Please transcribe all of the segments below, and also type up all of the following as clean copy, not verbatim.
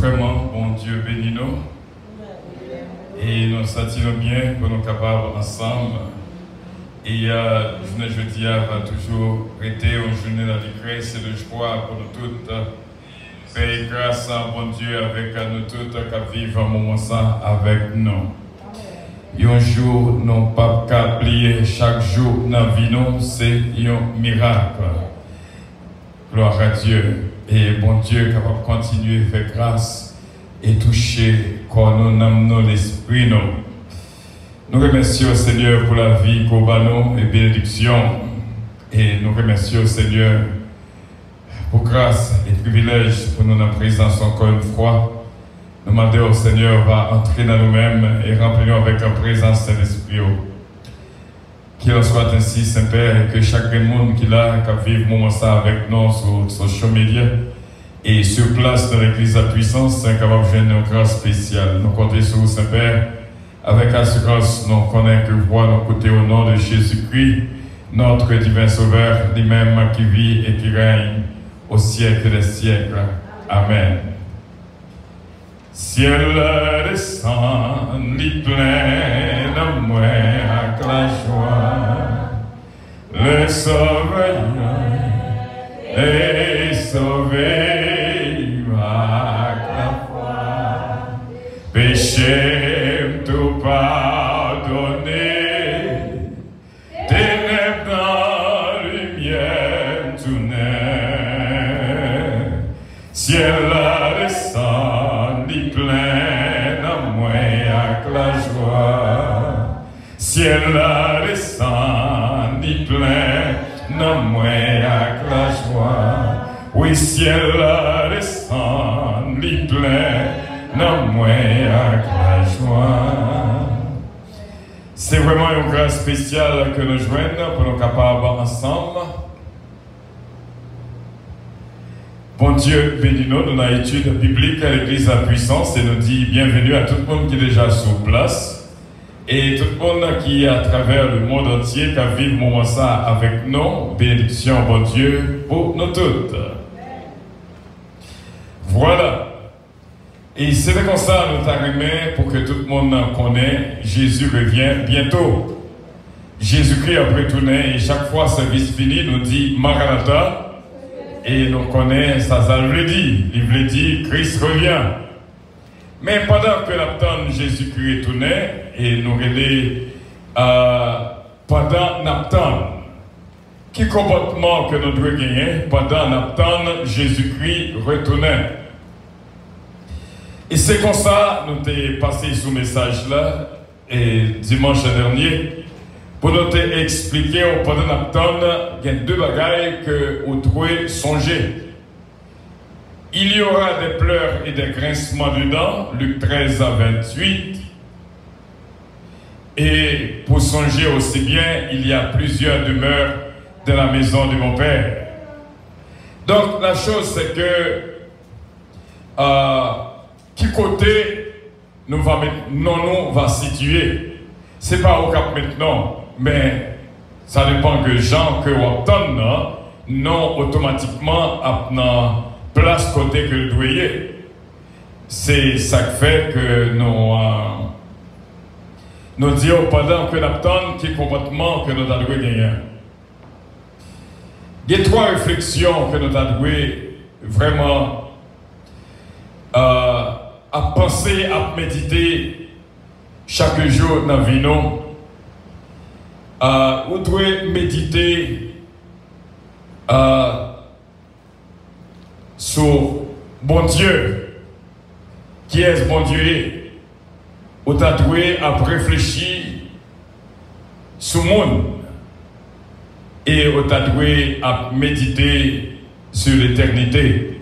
Vraiment, bon Dieu, bénis-nous. Et nous sentirons bien pour nous capables ensemble. Et journée jeudi va toujours été une journée de grâce et de joie pour nous toutes. Paix et grâce à bon Dieu avec nous toutes qui vivent un moment ça avec nous. Et un jour, nous ne pouvons pas oublier chaque jour dans la vie, c'est un miracle. Gloire à Dieu. Et bon Dieu capable de continuer à faire grâce et toucher quand nous amenons l'esprit. Nous remercions Seigneur pour la vie qu'on a et bénédiction. Et nous remercions Seigneur pour grâce et privilège pour nous en présence encore une fois. Nous demandons au Seigneur va entrer dans nous-mêmes et remplir avec la présence de l'Esprit. Qu'il en soit ainsi, Saint-Père, et que chaque monde qui a qui vit moment ça avec nous sur social media et sur place dans l'église à puissance, c'est capable de jouer une grâce spéciale. Nous comptons sur vous, Saint-Père, avec assurance, nous connaissons que vous nous côté au nom de Jésus-Christ, notre divin Sauveur, lui-même qui vit et qui règne au siècle des siècles. Amen. Ciel descend, lit plein de moi avec la joie, le sauveur est sauvé avec la foi, péché tout pardonné, ténèbres dans lumière tout naît, ciel descend, plein à moi avec la joie, ciel descend, ni plein à moi avec la joie, oui ciel descend, ni plein à moi avec la joie. C'est vraiment une grâce spéciale que nous joignons pour nous capables ensemble. Bon Dieu, bénis-nous dans l'étude biblique à l'église à puissance et nous dit bienvenue à tout le monde qui est déjà sur place et tout le monde qui est à travers le monde entier qui vit le moment ça avec nous. Bénédiction, bon Dieu, pour nous toutes. Voilà. Et c'est comme ça nous t'arrimons pour que tout le monde connaisse. Jésus revient bientôt. Jésus-Christ a retourné et chaque fois service fini nous dit Maranatha. Et nous connaissons, ça veut dire, il veut dire, Christ revient. Mais pendant que l'attend Jésus-Christ retournait, et nous regardons, pendant l'attend, quel comportement que nous devons gagner pendant l'attend Jésus-Christ retournait. Et c'est comme ça, nous avons passé ce message-là, et dimanche dernier, pour nous expliquer, pendant l'attente, il y a deux bagailles que vous devez songer. Il y aura des pleurs et des grincements de dents, Luc 13 à 28. Et pour songer aussi bien, il y a plusieurs demeures dans la maison de mon Père. Donc la chose c'est que, qui côté nous va situer. C'est pas au cap maintenant. Mais ça dépend que gens que vous obtenez, non automatiquement à place côté que le doyer. C'est ça qui fait que nous disons pendant que l'obtenons qui comportement que nous avons gagné. Il y a trois réflexions que nous avons vraiment à penser, à méditer chaque jour dans la vie. Vous devez méditer sur bon Dieu. Qui est ce bon Dieu? Vous devez réfléchir sur le monde. Et vous devez méditer sur l'éternité.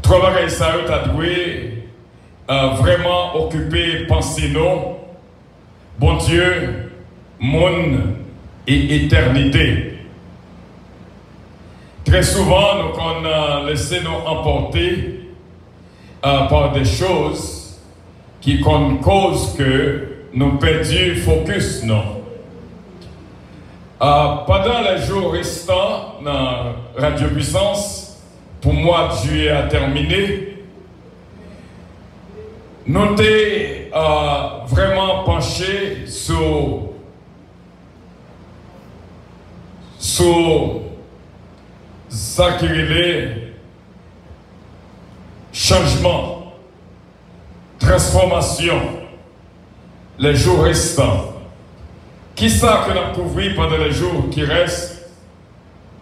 Trois bagages, ça, vous devez vraiment occuper, penser non. Bon Dieu, monde et éternité. Très souvent, nous on laissé nous emporter par des choses qui causent que nous perdons focus. Non. Pendant les jours restants dans Radio Puissance, pour moi, Dieu a terminé. nous avons vraiment penché sur ça qui est le changement, transformation, les jours restants. Qui ça que nous avons couvert pendant les jours qui restent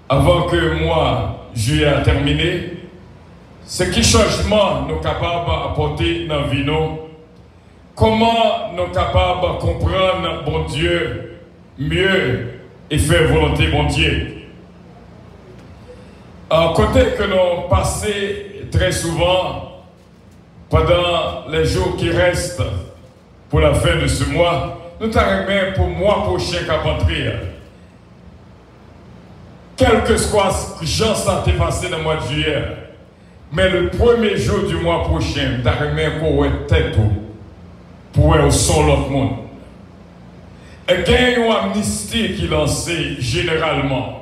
avant que le mois juillet a terminé? Ce qui changement nous sommes capables d'apporter dans la vie? Comment nous sommes capables de comprendre bon Dieu mieux et faire volonté bon Dieu? À côté que nous passons très souvent pendant les jours qui restent pour la fin de ce mois, nous t'arrêtons pour le mois prochain qu'à rentrer. Quel que soit ce que Jean s'est passé dans le mois de juillet, mais le premier jour du mois prochain, nous t'arrêtons pour être tête pour être au son l'autre monde. Et il y a une amnistie qui est lancée généralement.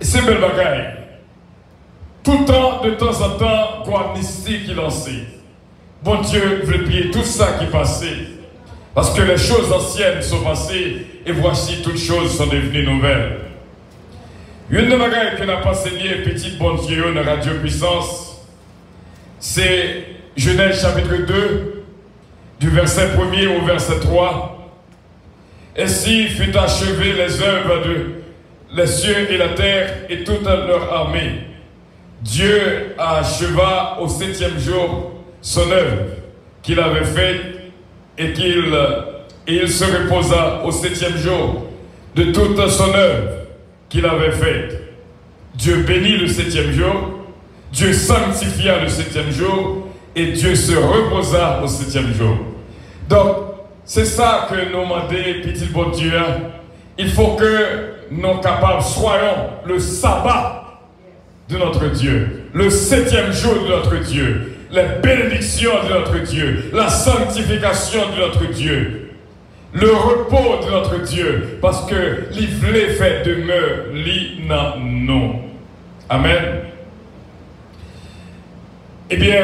C'est belle bagaille. Tout le temps, de temps en temps, il y a une amnistie qui est lancée. Bon Dieu veut plier tout ça qui est passé. Parce que les choses anciennes sont passées et voici toutes choses sont devenues nouvelles. Une de bagaille que n'a pas enseigné petite bon Dieu dans Radio Puissance, c'est Genèse chapitre 2, du verset 1er au verset 3. Ainsi fut achevé les œuvres de les cieux et la terre et toute leur armée. Dieu acheva au 7e jour son œuvre qu'il avait faite et il se reposa au 7e jour de toute son œuvre qu'il avait faite. Dieu bénit le 7e jour, Dieu sanctifia le 7e jour et Dieu se reposa au 7e jour. Donc, c'est ça que nous demandons, petit bon Dieu. Il faut que nous capables soyons le sabbat de notre Dieu, le 7e jour de notre Dieu, les bénédictions de notre Dieu, la sanctification de notre Dieu, le repos de notre Dieu, parce que l'ivlé fait demeure li nan nous. Amen. Eh bien,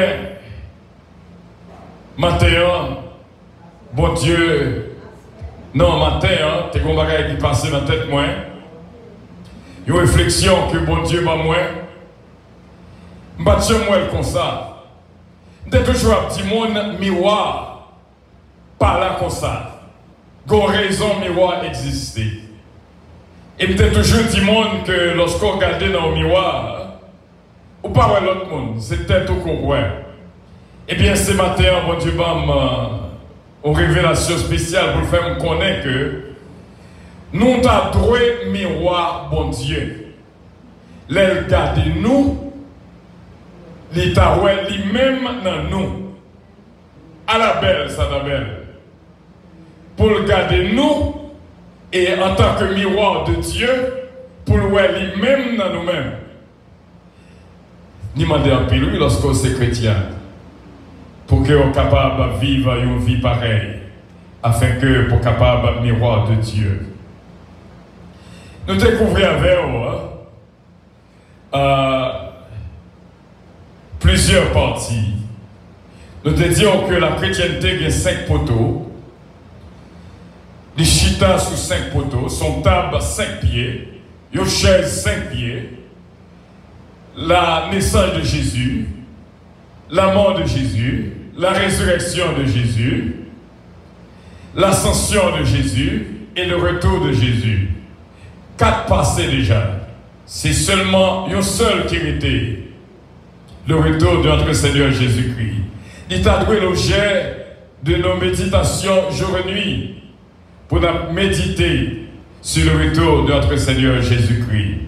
matin, bon Dieu, non, matin, t'es qu'on bagaille qui passe dans la tête, moi. Une réflexion que bon Dieu m'a moi. M'bâtir moi comme ça. M'te toujours un petit monde miroir. Pas là comme ça. Gon raison miroir exister. Et m'te toujours dit monde que lorsqu'on regarde dans le miroir, ou pas voir l'autre monde, c'est peut-être tout qu'on voit. Eh bien, ce matin, bon Dieu m'a une révélation spéciale pour le faire me connaître que nous avons trouvé miroir, bon Dieu. Les garde nous, les tarouets, les mêmes dans nous. À la belle, ça la belle. Pour le garder nous, et en tant que miroir de Dieu, pour le voir les mêmes dans nous-mêmes. Ni demander un peu lui lorsqu'on est chrétien, pour qu'on soit capable de vivre une vie pareille, afin que pour capable de miroir de Dieu. Nous découvrons avec plusieurs parties. Nous te disons que la chrétienté a 5 poteaux. Les chitas sous 5 poteaux, son table 5 pieds, une chaise 5 pieds, la naissance de Jésus, la mort de Jésus, la résurrection de Jésus, l'ascension de Jésus et le retour de Jésus. 4 passés déjà. C'est seulement un seul qui était le retour de notre Seigneur Jésus-Christ. Il a doué l'objet de nos méditations jour et nuit pour nous méditer sur le retour de notre Seigneur Jésus-Christ.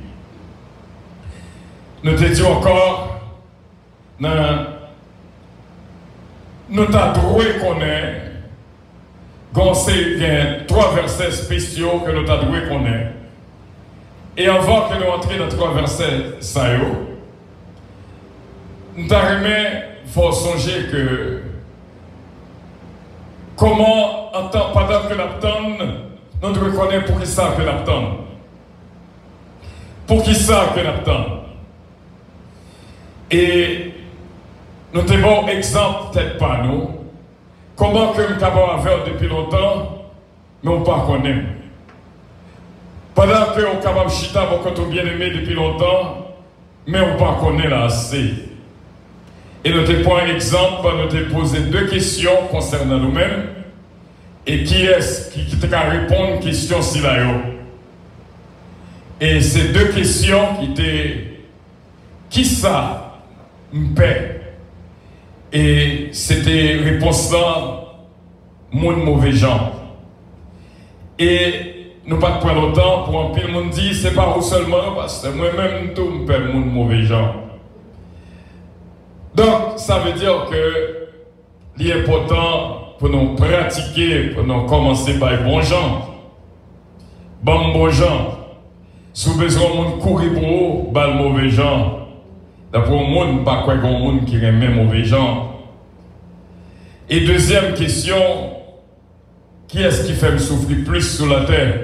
Nous te disons encore, nous t'avons doué qu'on est, il y a 3 versets spéciaux que nous t'avons doué qu'on est. Et avant que nous entrions dans 3 versets, nous faut songer que comment, pendant que l'attend, nous devons connaître pour qui ça que l'attend. Pour qui ça que l'attend. Et nous avons bon exemple, peut-être pas nous. Comment que nous avons faire depuis longtemps, mais on ne pas connaît. Pendant que nous avons chita beaucoup bien-aimé depuis longtemps, mais on ne pas connaît là assez. Et nous avons un exemple, nous avons posé 2 questions concernant nous-mêmes. Et qui est-ce qui t'a répondre aux questions si là? Et ces 2 questions qui étaient qui ça me paie? Et c'était réponse là, mon mauvais gens. Et nous pas prendre longtemps pour un pile monde dit c'est pas vous seulement parce que moi-même tout me paie mon mauvais gens. Donc ça veut dire que l'important pour nous pratiquer, pour nous commencer par les bons gens. Bon gens. Si vous besoin de courir pour vous, bah le mauvais gens. D'après le monde, pas quoi qu'on monde qui aime mauvais gens. Et deuxième question, qui est-ce qui fait me souffrir plus sur la terre?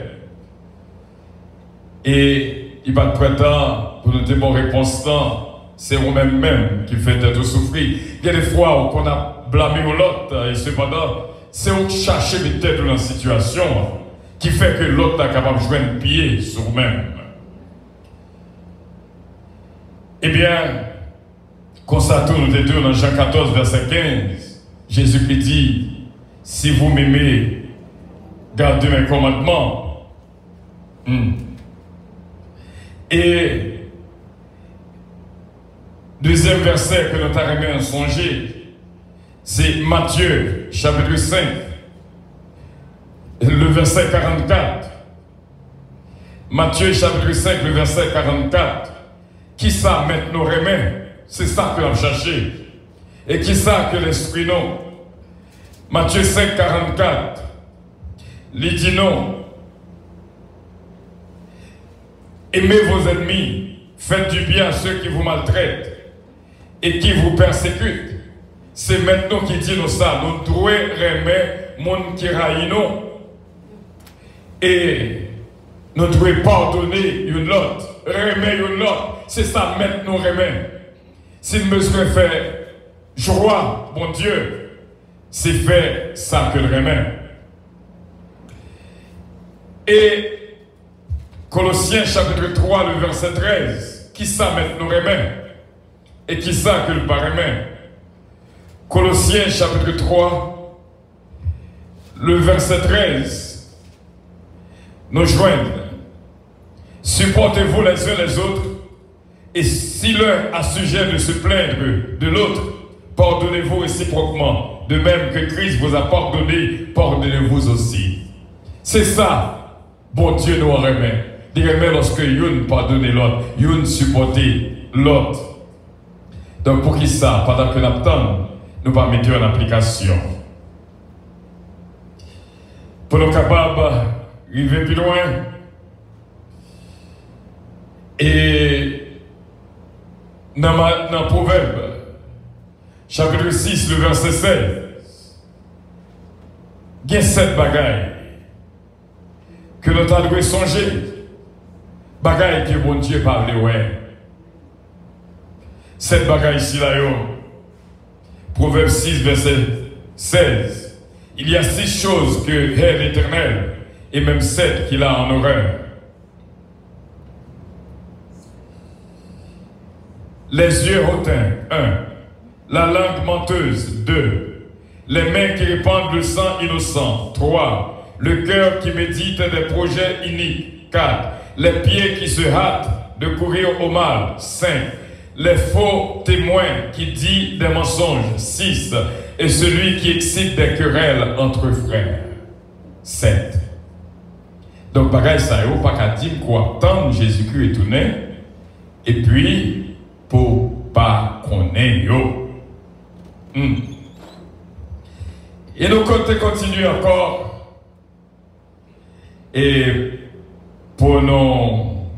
Et il va être prêt pour nous dire bon réponse c'est vous-même qui fait tout souffrir. Il y a des fois où on a blâmé l'autre et cependant, c'est on cherche peut-être dans la situation qui fait que l'autre est capable de jouer un pied sur vous-même. Eh bien, constatons nous deux dans Jean 14, verset 15, Jésus-Christ dit, si vous m'aimez, gardez mes commandements. Et deuxième verset que nous avons aimé songer, c'est Matthieu, chapitre 5, le verset 44. Matthieu, chapitre 5, le verset 44. Qui ça met nos remèdes? C'est ça que l'on cherché. Et qui ça que l'esprit non? Matthieu 5, 44. Il dit non. Aimez vos ennemis, faites du bien à ceux qui vous maltraitent et qui vous persécutent. C'est maintenant qui dit nous ça. Nous devons remettre monde qui raille nous. Et nous devons pardonner une autre. Remettre une autre. C'est ça maintenant remettre. S'il me serait fait joie, mon Dieu, c'est fait ça que le remet. Et Colossiens chapitre 3, le verset 13, qui ça maintenant remet? Et qui ça que le pas remet? Colossiens chapitre 3, le verset 13, nous joignent. Supportez-vous les uns les autres, et si l'un a sujet de se plaindre de l'autre, pardonnez-vous réciproquement. De même que Christ vous a pardonné, pardonnez-vous aussi. C'est ça, bon Dieu nous remet. Il remet lorsque Youn pardonne l'autre, Youn supporter l'autre. Donc pour qui ça, pendant que nous attendons, nous va mettre en application. Pour nous capables d'arriver plus loin, et dans le Proverbe, chapitre 6, le verset 16, il y a 7 bagailles que nous devons songer. Bagailles que bon Dieu parle, ouais. 7 bagailles ici, là, yo. Proverbe 6, verset 16. Il y a 6 choses que hait l'Éternel, et même 7 qu'il a en horreur. Les yeux hautains, 1. La langue menteuse, 2. Les mains qui répandent le sang innocent, 3. Le cœur qui médite des projets iniques, 4. Les pieds qui se hâtent de courir au mal, 5. Les faux témoins qui disent des mensonges, 6. Et celui qui excite des querelles entre frères, 7. Donc, pareil, ça n'est pas qu'à dire quoi, tant Jésus-Christ est tourné, et puis, pour pas qu'on ait yo. Et nous continuons encore. Et pour nous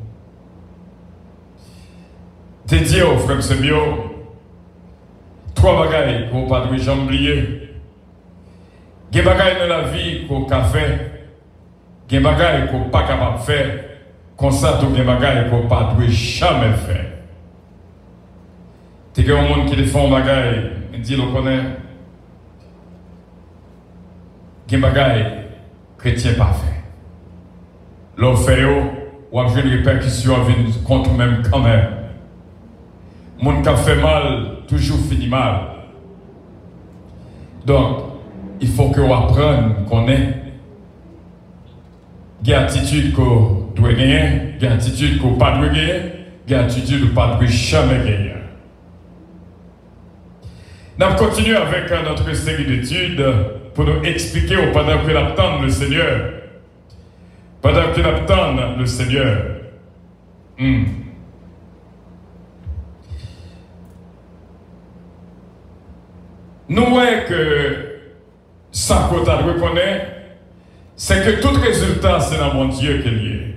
dédier aux frères Semio, 3 bagailles qu'on ne pas jamais oublier. Il y a des bagailles dans la vie qu'on a fait, il y a des bagailles qu'on n'est pas capable de faire, comme ça, il y a des bagailles qu'on ne pas jamais faire. Il y a des gens qui font des bagailles dit, on connaît, qu'il y a des bagailles chrétiens parfaits. L'on fait, ou a une répercussion contre même quand même. Mon qui fait mal, toujours finit mal. Donc, il faut que vous appreniez qu'on ait des attitudes qu'on doit gagner, des attitudes qu'on ne doit pas gagner, des attitudes qu'on ne doit jamais gagner. Nous continuons avec notre série d'études pour nous expliquer pendant que nous attendons le Seigneur. Pendant que nous attendons le Seigneur. Nous voyons que ça qu'on a reconnaît, c'est que tout résultat, c'est dans mon Dieu qu'il y est.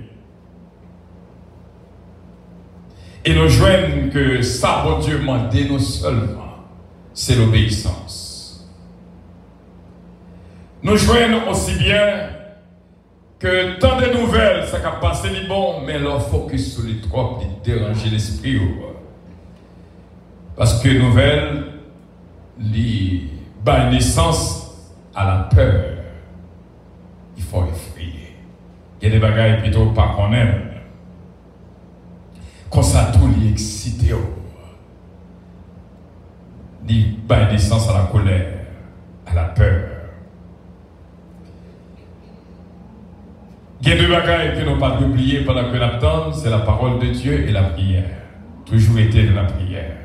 Et nous joignons que ça, mon Dieu, m'a dit nous seulement, c'est l'obéissance. Nous joignons aussi bien que tant de nouvelles, ça a passé les bons, mais leur focus sur les trop, ils déranger l'esprit. Parce que nouvelles, les bas naissance à la peur. Il faut effrayer. Il y a des bagailles plutôt pas qu'on aime. Quand ça tout les excité. Les bas naissance à la colère, à la peur. Il y a deux bagailles que nous n'avons pas oublié pendant que nous attendons, c'est la parole de Dieu et la prière. Toujours été de la prière.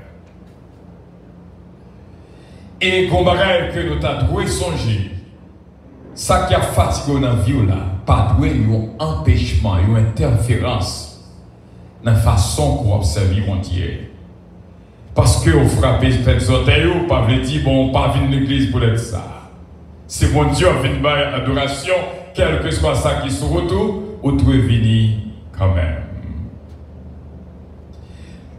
Et qu'on bagaille que nous avons songer, ça qui a fatigué dans la vie, pas doué un empêchement, une interférence dans la façon qu'on observe mon Dieu. Parce que vous frappez les orteils, vous ne pouvez pas dire, bon, pas venir de l'église pour être ça. Si mon Dieu a venu à l'adoration, quel que soit ça qui se retourne, vous devez venir quand même.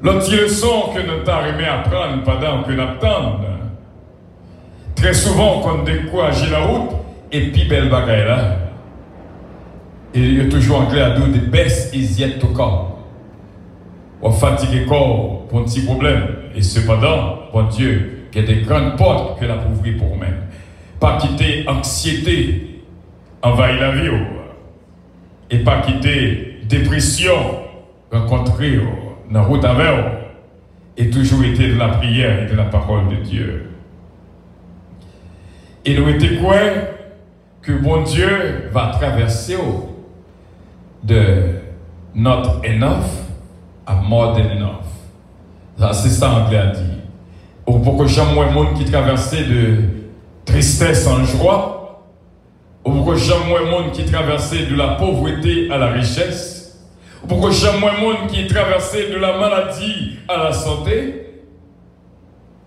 L'autre leçon que nous avons aimé apprendre pendant que nous attendons, très souvent, on décourage la route, et puis belle bagaille là. Et il y a toujours anglais à dire the best is yet to come. On fatigue le corps pour un petit problème. Et cependant, bon Dieu, il y a des grandes portes que la pour ouvrir pour nous-mêmes. Pas quitter anxiété, envahir la vie. Et pas quitter dépression, rencontrer dans la route avec. Et toujours été de la prière et de la parole de Dieu. Et nous étions quoi que bon Dieu va traverser de not enough à more than enough. C'est ça l'anglais a dit. Ou pour que jamais moins monde qui traversait de tristesse en joie, ou pour que jamais moins monde qui traversait de la pauvreté à la richesse, ou pour que jamais moins monde qui traversait de la maladie à la santé.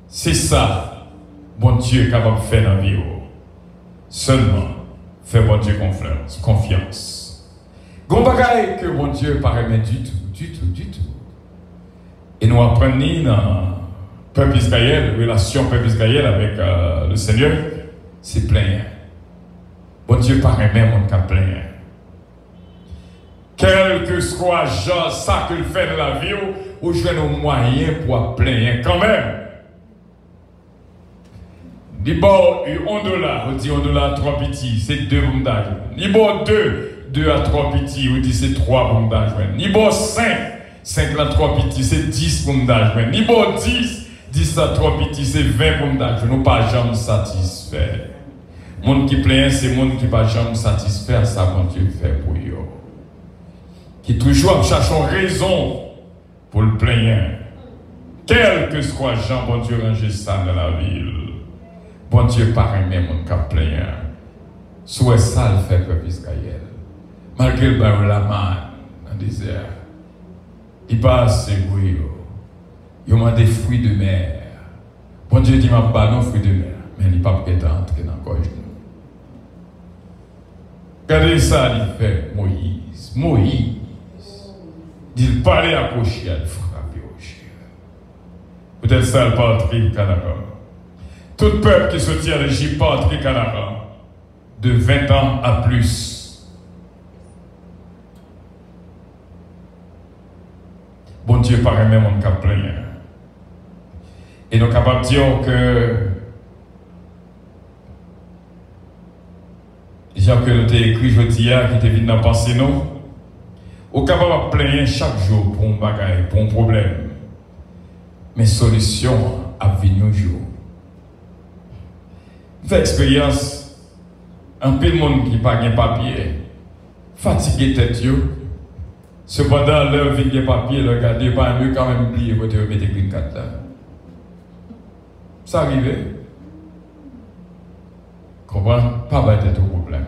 C'est ça, bon Dieu est capable de faire dans la vie. Seulement, fais bon Dieu confiance. Gon bagaille que bon Dieu paraît du tout. Et nous apprenons dans peuple Israël, relation peuple Israël avec le Seigneur, c'est plein. Bon Dieu paraît même on cas plein. Quel que soit genre ça qu'il fait dans la vie, ou je nos moyens pour plein quand même. Ni bon, $1, on dit $1 3 petits, c'est 2 bondages. Ni bon 2 à 3 petits, on dit c'est 3 bondages. Ni bon 5 à 3 petits, c'est 10 bondages. Ni bon 10 à 3 petits, c'est 20 bondages. Nous ne pas jamais satisfaire. Monde qui plaint, c'est monde qui ne pas jamais satisfaire, ça bon Dieu fait pour eux. Qui toujours cherchons raison pour le plaindre. Quel que soit Jean, bon Dieu range ça dans la ville. Bon Dieu paraît même mon cap plein. Soit ça le fait peuple Israël. Malgré le barreau la manne dans le désert. Il passe ses bruits. Il y a des fruits de mer. Bon Dieu dit m'a pas non fruits de mer. Mais il n'est pas peut-être entré dans la gorge. Regardez ça, il fait Moïse. Il parlait à Cochia, il frappait au chien. Peut-être ça, il pas entré au Canada. Tout peuple qui sortit à l'Égypte pas entré au Canada. De 20 ans à plus. Bon Dieu paraît même en cas plein. Et nous sommes capables de dire que les gens que nous avons écrit jeudi, qui étaient venus dans la pensée, nous sommes capables de plaindre chaque jour pour un bagage, pour un problème. Mais solution à venir un jour. Fait expérience, un peu de monde qui n'a pas de papier, fatigué tête. Cependant, leur vie de papier, le garder, pas mieux quand même oublier quand tu mettre green card là. Ça arrive. Comprends? Pas battre tout problème.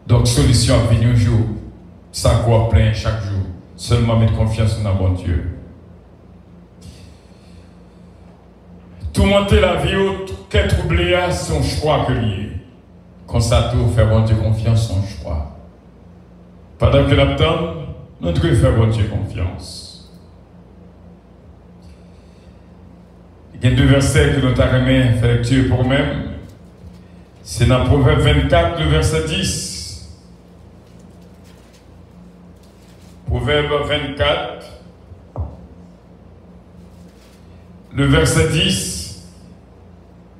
Donc, solution à venir un jour, ça quoi plein chaque jour. Seulement mettre confiance dans bon Dieu. Tout monter la vie autre, qu'être troublé, son choix que lié. Quand ça tout, faire bon Dieu confiance, son choix. Pendant que l'attend, nous devons faire bon Dieu confiance. Il y a deux versets que nous avons aimé faire lecture pour nous-mêmes. C'est dans Proverbe 24, le verset 10. Proverbe 24, le verset 10.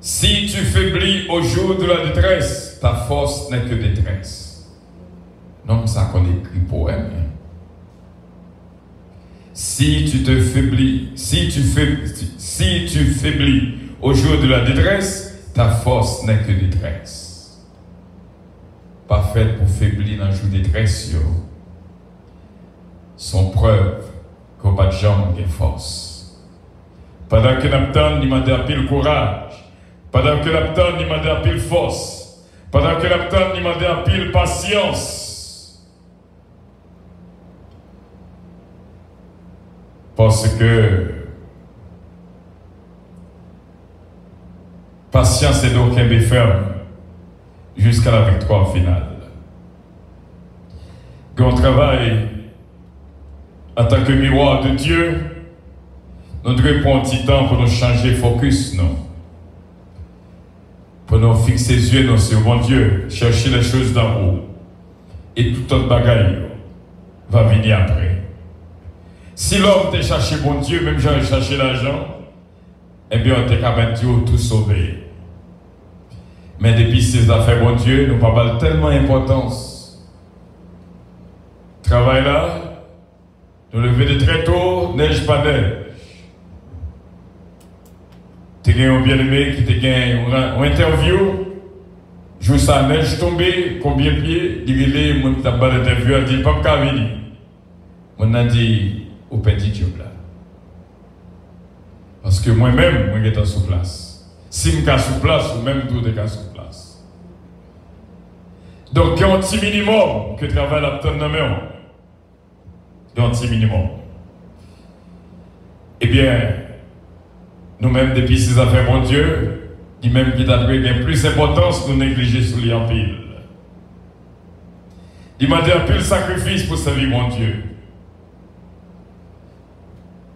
Si tu faiblis au jour de la détresse, ta force n'est que détresse. Non, ça qu'on écrit poème. Si tu te faiblis, si tu faiblis au jour de la détresse, ta force n'est que détresse. Pas fait pour faiblir dans le jour de détresse, yo. Son preuve qu'on pas de jambes et force. Pendant que l'abdon il m'a dit pile courage, pendant que l'abdon il m'a dit pile force, pendant que l'abdon il m'a dit pile patience. Parce que patience est donc un ferme jusqu'à la victoire finale. Quand on travaille en tant que miroir de Dieu, nous devons prendre un petit temps pour nous changer focus, non? Pour nous fixer les yeux sur bon Dieu, chercher les choses d'en haut. Et tout autre bagaille va venir après. Si l'homme t'a cherché bon Dieu, même j'aurais cherché l'argent, eh bien on t'a capable de tout sauver. Mais depuis ces affaires bon Dieu, nous pas tellement d'importance. Travail là, nous lever de très tôt, neige pas neige. Tu as un bien-aimé qui t'a gagné une interview, joue ça neige tombée, combien de pieds, il mon tabac d'interview a dit, pas qu'à venir. On a dit, au petit job là. Parce que moi-même, je suis sur place. Si je suis sur place, ou même tout est sur place. Donc, il y a un petit minimum que travaille la personne dans main. Il y a un petit minimum. Eh bien, nous-mêmes, depuis ces affaires, bon Dieu, qui même qui t'a donné plus d'importance que nous négliger sur les en pile. Il m'a dit un pile sacrifice pour servir mon Dieu.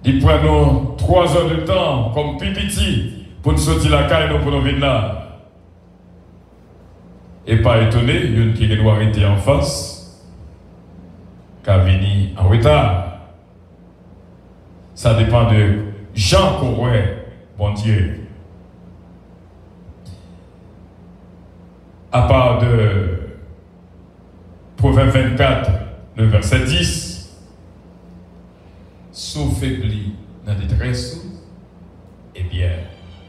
Il prend nous 3 heures de temps comme pipiti pour nous sortir la caille pour nous venir là. Et pas étonné, il y a une qui doit arrêter en face, qui a venu en retard. Ça dépend de Jean Courouet, bon Dieu. À part de Proverbe 24, le verset 10. Sous faibli dans la détresse, eh bien,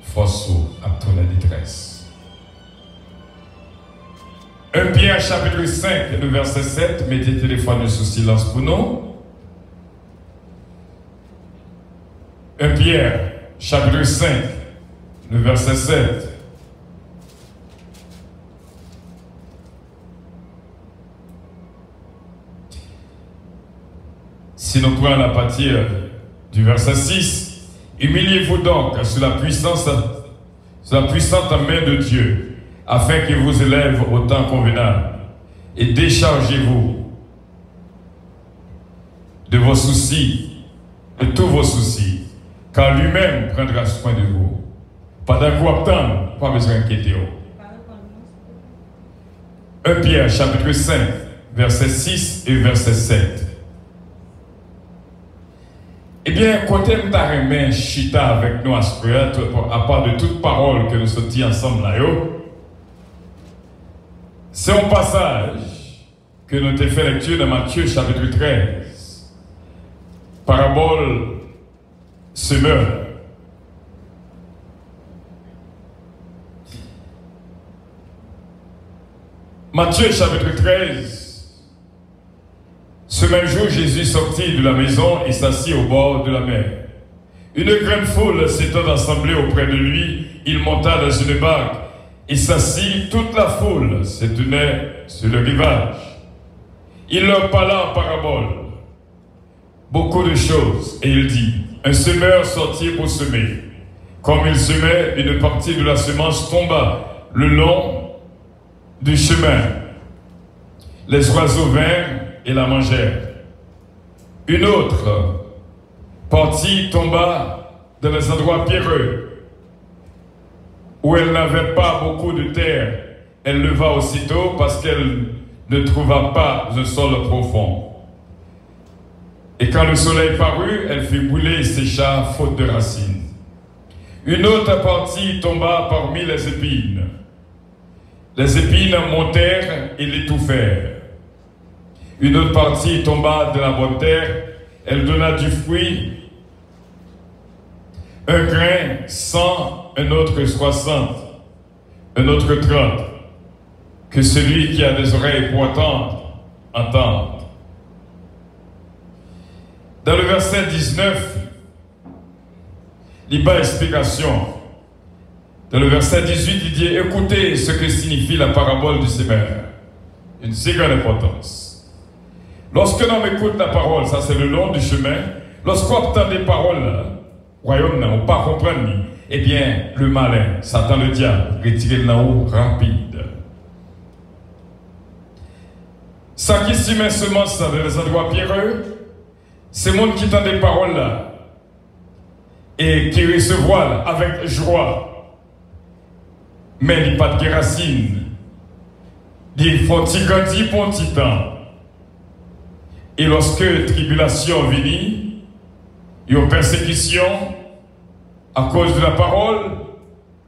force à ton la détresse. 1 Pierre chapitre 5, le verset 7, mettez le téléphone sous silence pour nous. 1 Pierre chapitre 5, le verset 7. Si nous prenons la partir du verset 6, humiliez-vous donc sous la puissante main de Dieu, afin qu'il vous élève au temps convenable, et déchargez-vous de vos soucis, de tous vos soucis, car lui-même prendra soin de vous. Pendant que vous attendez, pas besoin d'inquiéter. 1 Pierre chapitre 5, verset 6 et verset 7. Eh bien, côté m'taremé chita avec nous à part de toute parole que nous sortis ensemble là, c'est un passage que nous avons fait lecture dans Matthieu chapitre 13. Parabole semeur. Matthieu chapitre 13. Ce même jour, Jésus sortit de la maison et s'assit au bord de la mer. Une grande foule s'étant assemblée auprès de lui, il monta dans une barque et s'assit. Toute la foule se tenait sur le rivage. Il leur parla en parabole beaucoup de choses et il dit: un semeur sortit pour semer. Comme il semait, une partie de la semence tomba le long du chemin. Les oiseaux vinrent et la mangèrent. Une autre partie tomba dans les endroits pierreux, où elle n'avait pas beaucoup de terre. Elle leva aussitôt parce qu'elle ne trouva pas un sol profond. Et quand le soleil parut, elle fit brûler et sécha faute de racines. Une autre partie tomba parmi les épines. Les épines montèrent et l'étouffèrent. Une autre partie tomba de la bonne terre, elle donna du fruit, un grain 100, un autre 60, un autre 30. Que celui qui a des oreilles pour entendre, entende. Dans le verset 19, il y a une explication. Dans le verset 18, il dit: écoutez ce que signifie la parabole du semeur. Une si grande importance. Lorsque l'on écoute la parole, ça c'est le long du chemin, lorsqu'on entend des paroles, royaume, on ne peut pas comprendre, eh bien, le malin, Satan le diable, retire le là-haut rapide. Ça qui s'y met semence dans les endroits pierreux, c'est le monde qui entend des paroles là et qui recevoit avec joie, mais il n'y a pas de racines. Il faut grandir pour un petit temps. Et lorsque tribulation vient, il y a une persécution à cause de la parole,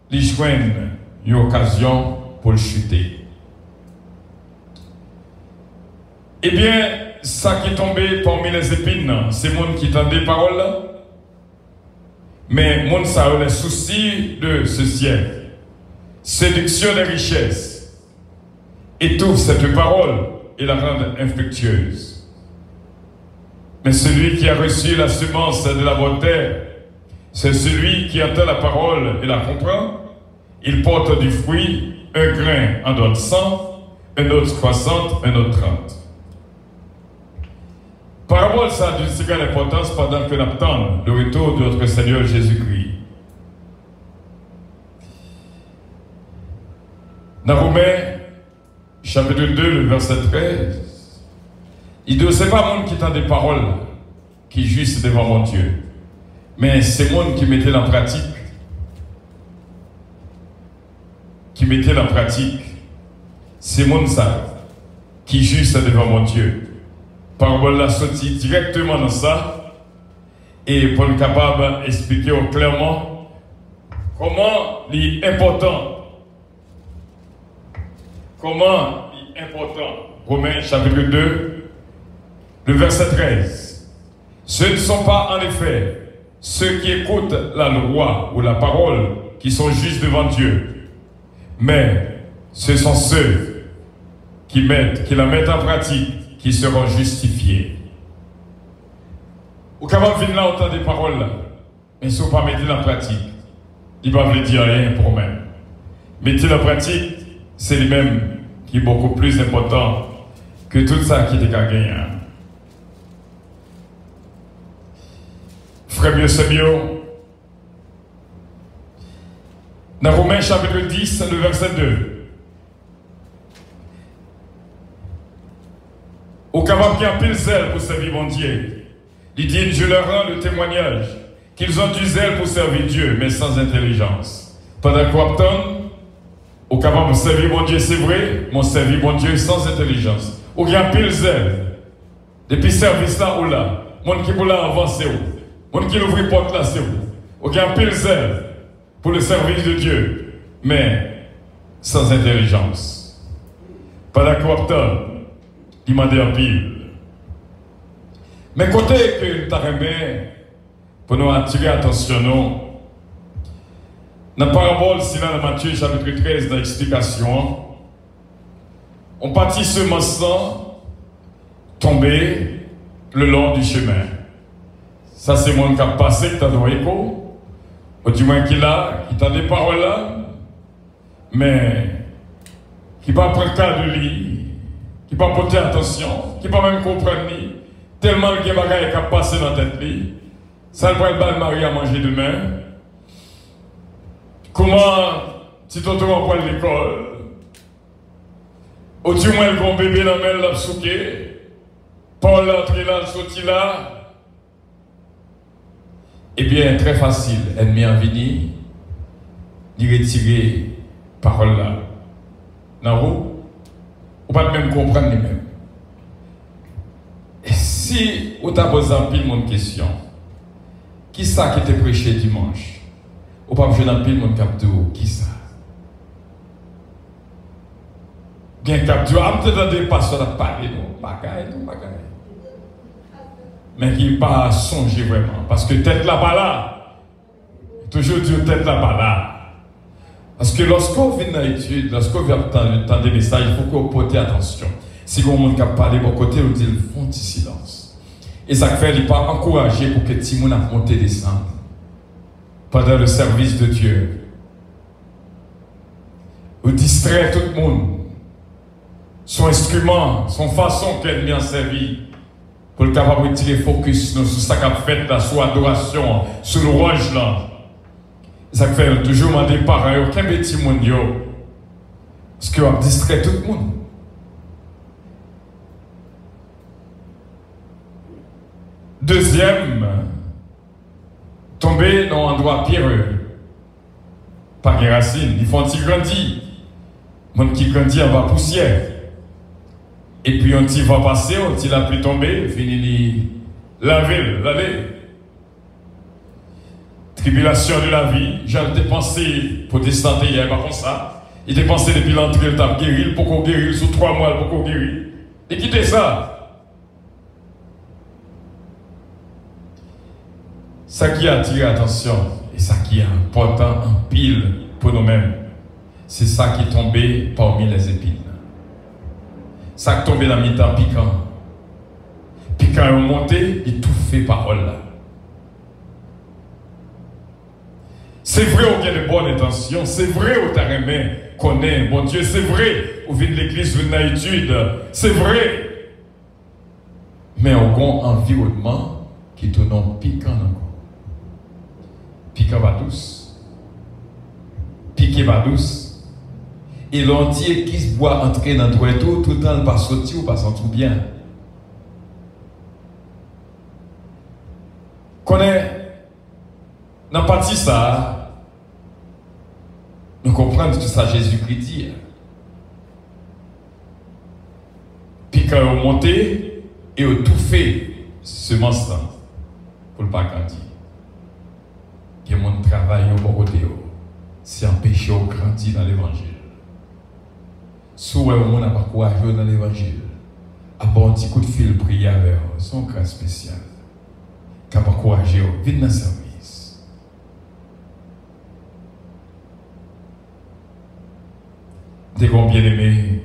ils joignent une occasion pour le chuter. Eh bien, ça qui est tombé parmi les épines, c'est le monde qui entend des paroles, mais le monde ça a les soucis de ce siècle. Séduction des richesses étouffe cette parole et la rend infructueuse. Mais celui qui a reçu la semence de la bonne terre, c'est celui qui entend la parole et la comprend. Il porte du fruit, un grain en donne 100, un autre 60, un autre 30. Parabole, ça a d'une si grande importance pendant que nous attendons le retour de notre Seigneur Jésus-Christ. Dans Romains, chapitre 2, le verset 13, il dit: ce n'est pas le monde qui entend des paroles qui juste devant mon Dieu, mais c'est le monde qui mettait en pratique. Qui mettait en pratique. C'est le monde ça qui juste devant mon Dieu. Parabole la sortie directement dans ça et pour être capable d'expliquer clairement comment il est important. Comment il est important. Romains chapitre 2. Le verset 13. Ce ne sont pas en effet ceux qui écoutent la loi ou la parole qui sont justes devant Dieu, mais ce sont ceux qui la mettent en pratique qui seront justifiés. Ou quand on vient là, autant des paroles là, mais si on ne pas mettre en pratique, ils ne peuvent dire rien pour eux-mêmes. Mettre en pratique, c'est lui-même qui est beaucoup plus important que tout ça qui est gagné. Frère mieux, c'est mieux. Dans Romains chapitre 10, le verset 2. Au capable qui a pile zèle pour servir mon Dieu. Il dit: je leur rends le témoignage qu'ils ont du zèle pour servir Dieu, mais sans intelligence. Pendant qu'on attend, au capable de servir mon Dieu, c'est vrai, mon servir mon Dieu sans intelligence. Au qui a pile zèle. Depuis service là ou là, mon qui pour là avancer où. Monde qui ouvre porte là, c'est vous. Aucun pile zèle pour le service de Dieu, mais sans intelligence. Pas d'accord, il m'a dit en pile. Mais côté que tu as remis, pour nous attirer attention, nous, dans la parabole, c'est dans Matthieu chapitre 13, dans l'explication, on partit ce maçon tomber le long du chemin. Ça, c'est mon cap passé qui t'a donné écho, ou du moins qui t'a des paroles là, mais qui ne va pas prendre cas de lui, qui ne va pas porter attention, qui ne va pas même comprendre lui, tellement le bagaille qui a passé dans la tête lui, ça le prend le mari à manger demain. Comment, si tu retournes à l'école, ou du moins le grand bébé dans le l'a souqué, Paul l'entrée là, le sorti là, eh bien, très facile, ennemi en vini, d'y retirer parole là. Non, vous ne pouvez pas même comprendre lui-même. Si vous avez posé un pile mon question, qui ça qui était prêché dimanche? Ou pas besoin d'un pile mon capteur, qui ça? Bien capteur, ah peut-être des pasteurs à parler, non, bagaille. Mais qui n'est pas songé vraiment. Parce que tête là-bas là, toujours dire tête là-bas là. Parce que lorsqu'on vient dans l'étude, lorsqu'on vient entendre des messages, il faut qu'on porte attention. Si on monde qui parle de bon côté, on dit le fond du silence. Et ça fait, il n'est pas encouragé pour que tout le monde a monté descendre pendant le service de Dieu. Ou distraire tout le monde. Son instrument, son façon qu'elle a servi. Pour le capable de tirer focus sur ça qu'a fait là, sur l'adoration, sur le rouge là. Ça fait toujours demander par aucun petit monde. Parce qu'il va distraire tout le monde. Deuxième, tomber dans un endroit pierreux. Pas de racines, ils font un petit grandi. Monde qui grandit en bas poussière. Et puis on t'y va passer, on t'y la pluie tomber, fini laver, l'aller. Tribulation de la vie, j'ai dépensé pour descendre hier, pas comme ça. Il dépensé depuis l'entrée, il t'a guéri, pour qu'on guérisse, sous 3 mois, pour qu'on guérisse. Et quittez ça. Ça qui a attiré l'attention, et ça qui est important en pile pour nous-mêmes, c'est ça qui est tombé parmi les épines. Ça qui tombé dans le mi-temps piquant. Puis quand ils ont monté, ils tout fait parole là. C'est vrai qu'on a de bonnes intentions, c'est vrai qu'on t'a aimé, qu'on est, bon Dieu, c'est vrai, on vient de l'église, on vient de l'étude, c'est vrai. Mais on a un environnement qui est non piquant encore. Piquant va douce. Piqué va douce. Et l'entier qui se voit entrer dans le tout le temps, pas sortir ou pas sentir bien. Qu'on est dans la partie ça, nous comprenons tout ça Jésus-Christ dit. Puis quand on monte et on tout fait semence pour le pas grandir. Il y a mon travail au bon côté, c'est empêcher de grandir dans l'évangile. Souvent, on n'a pas courage dans l'évangile. À bon petit coup de fil, prier avec son cas spécial. Qui n'a pas courage, vite dans le service. Des grands bien-aimés,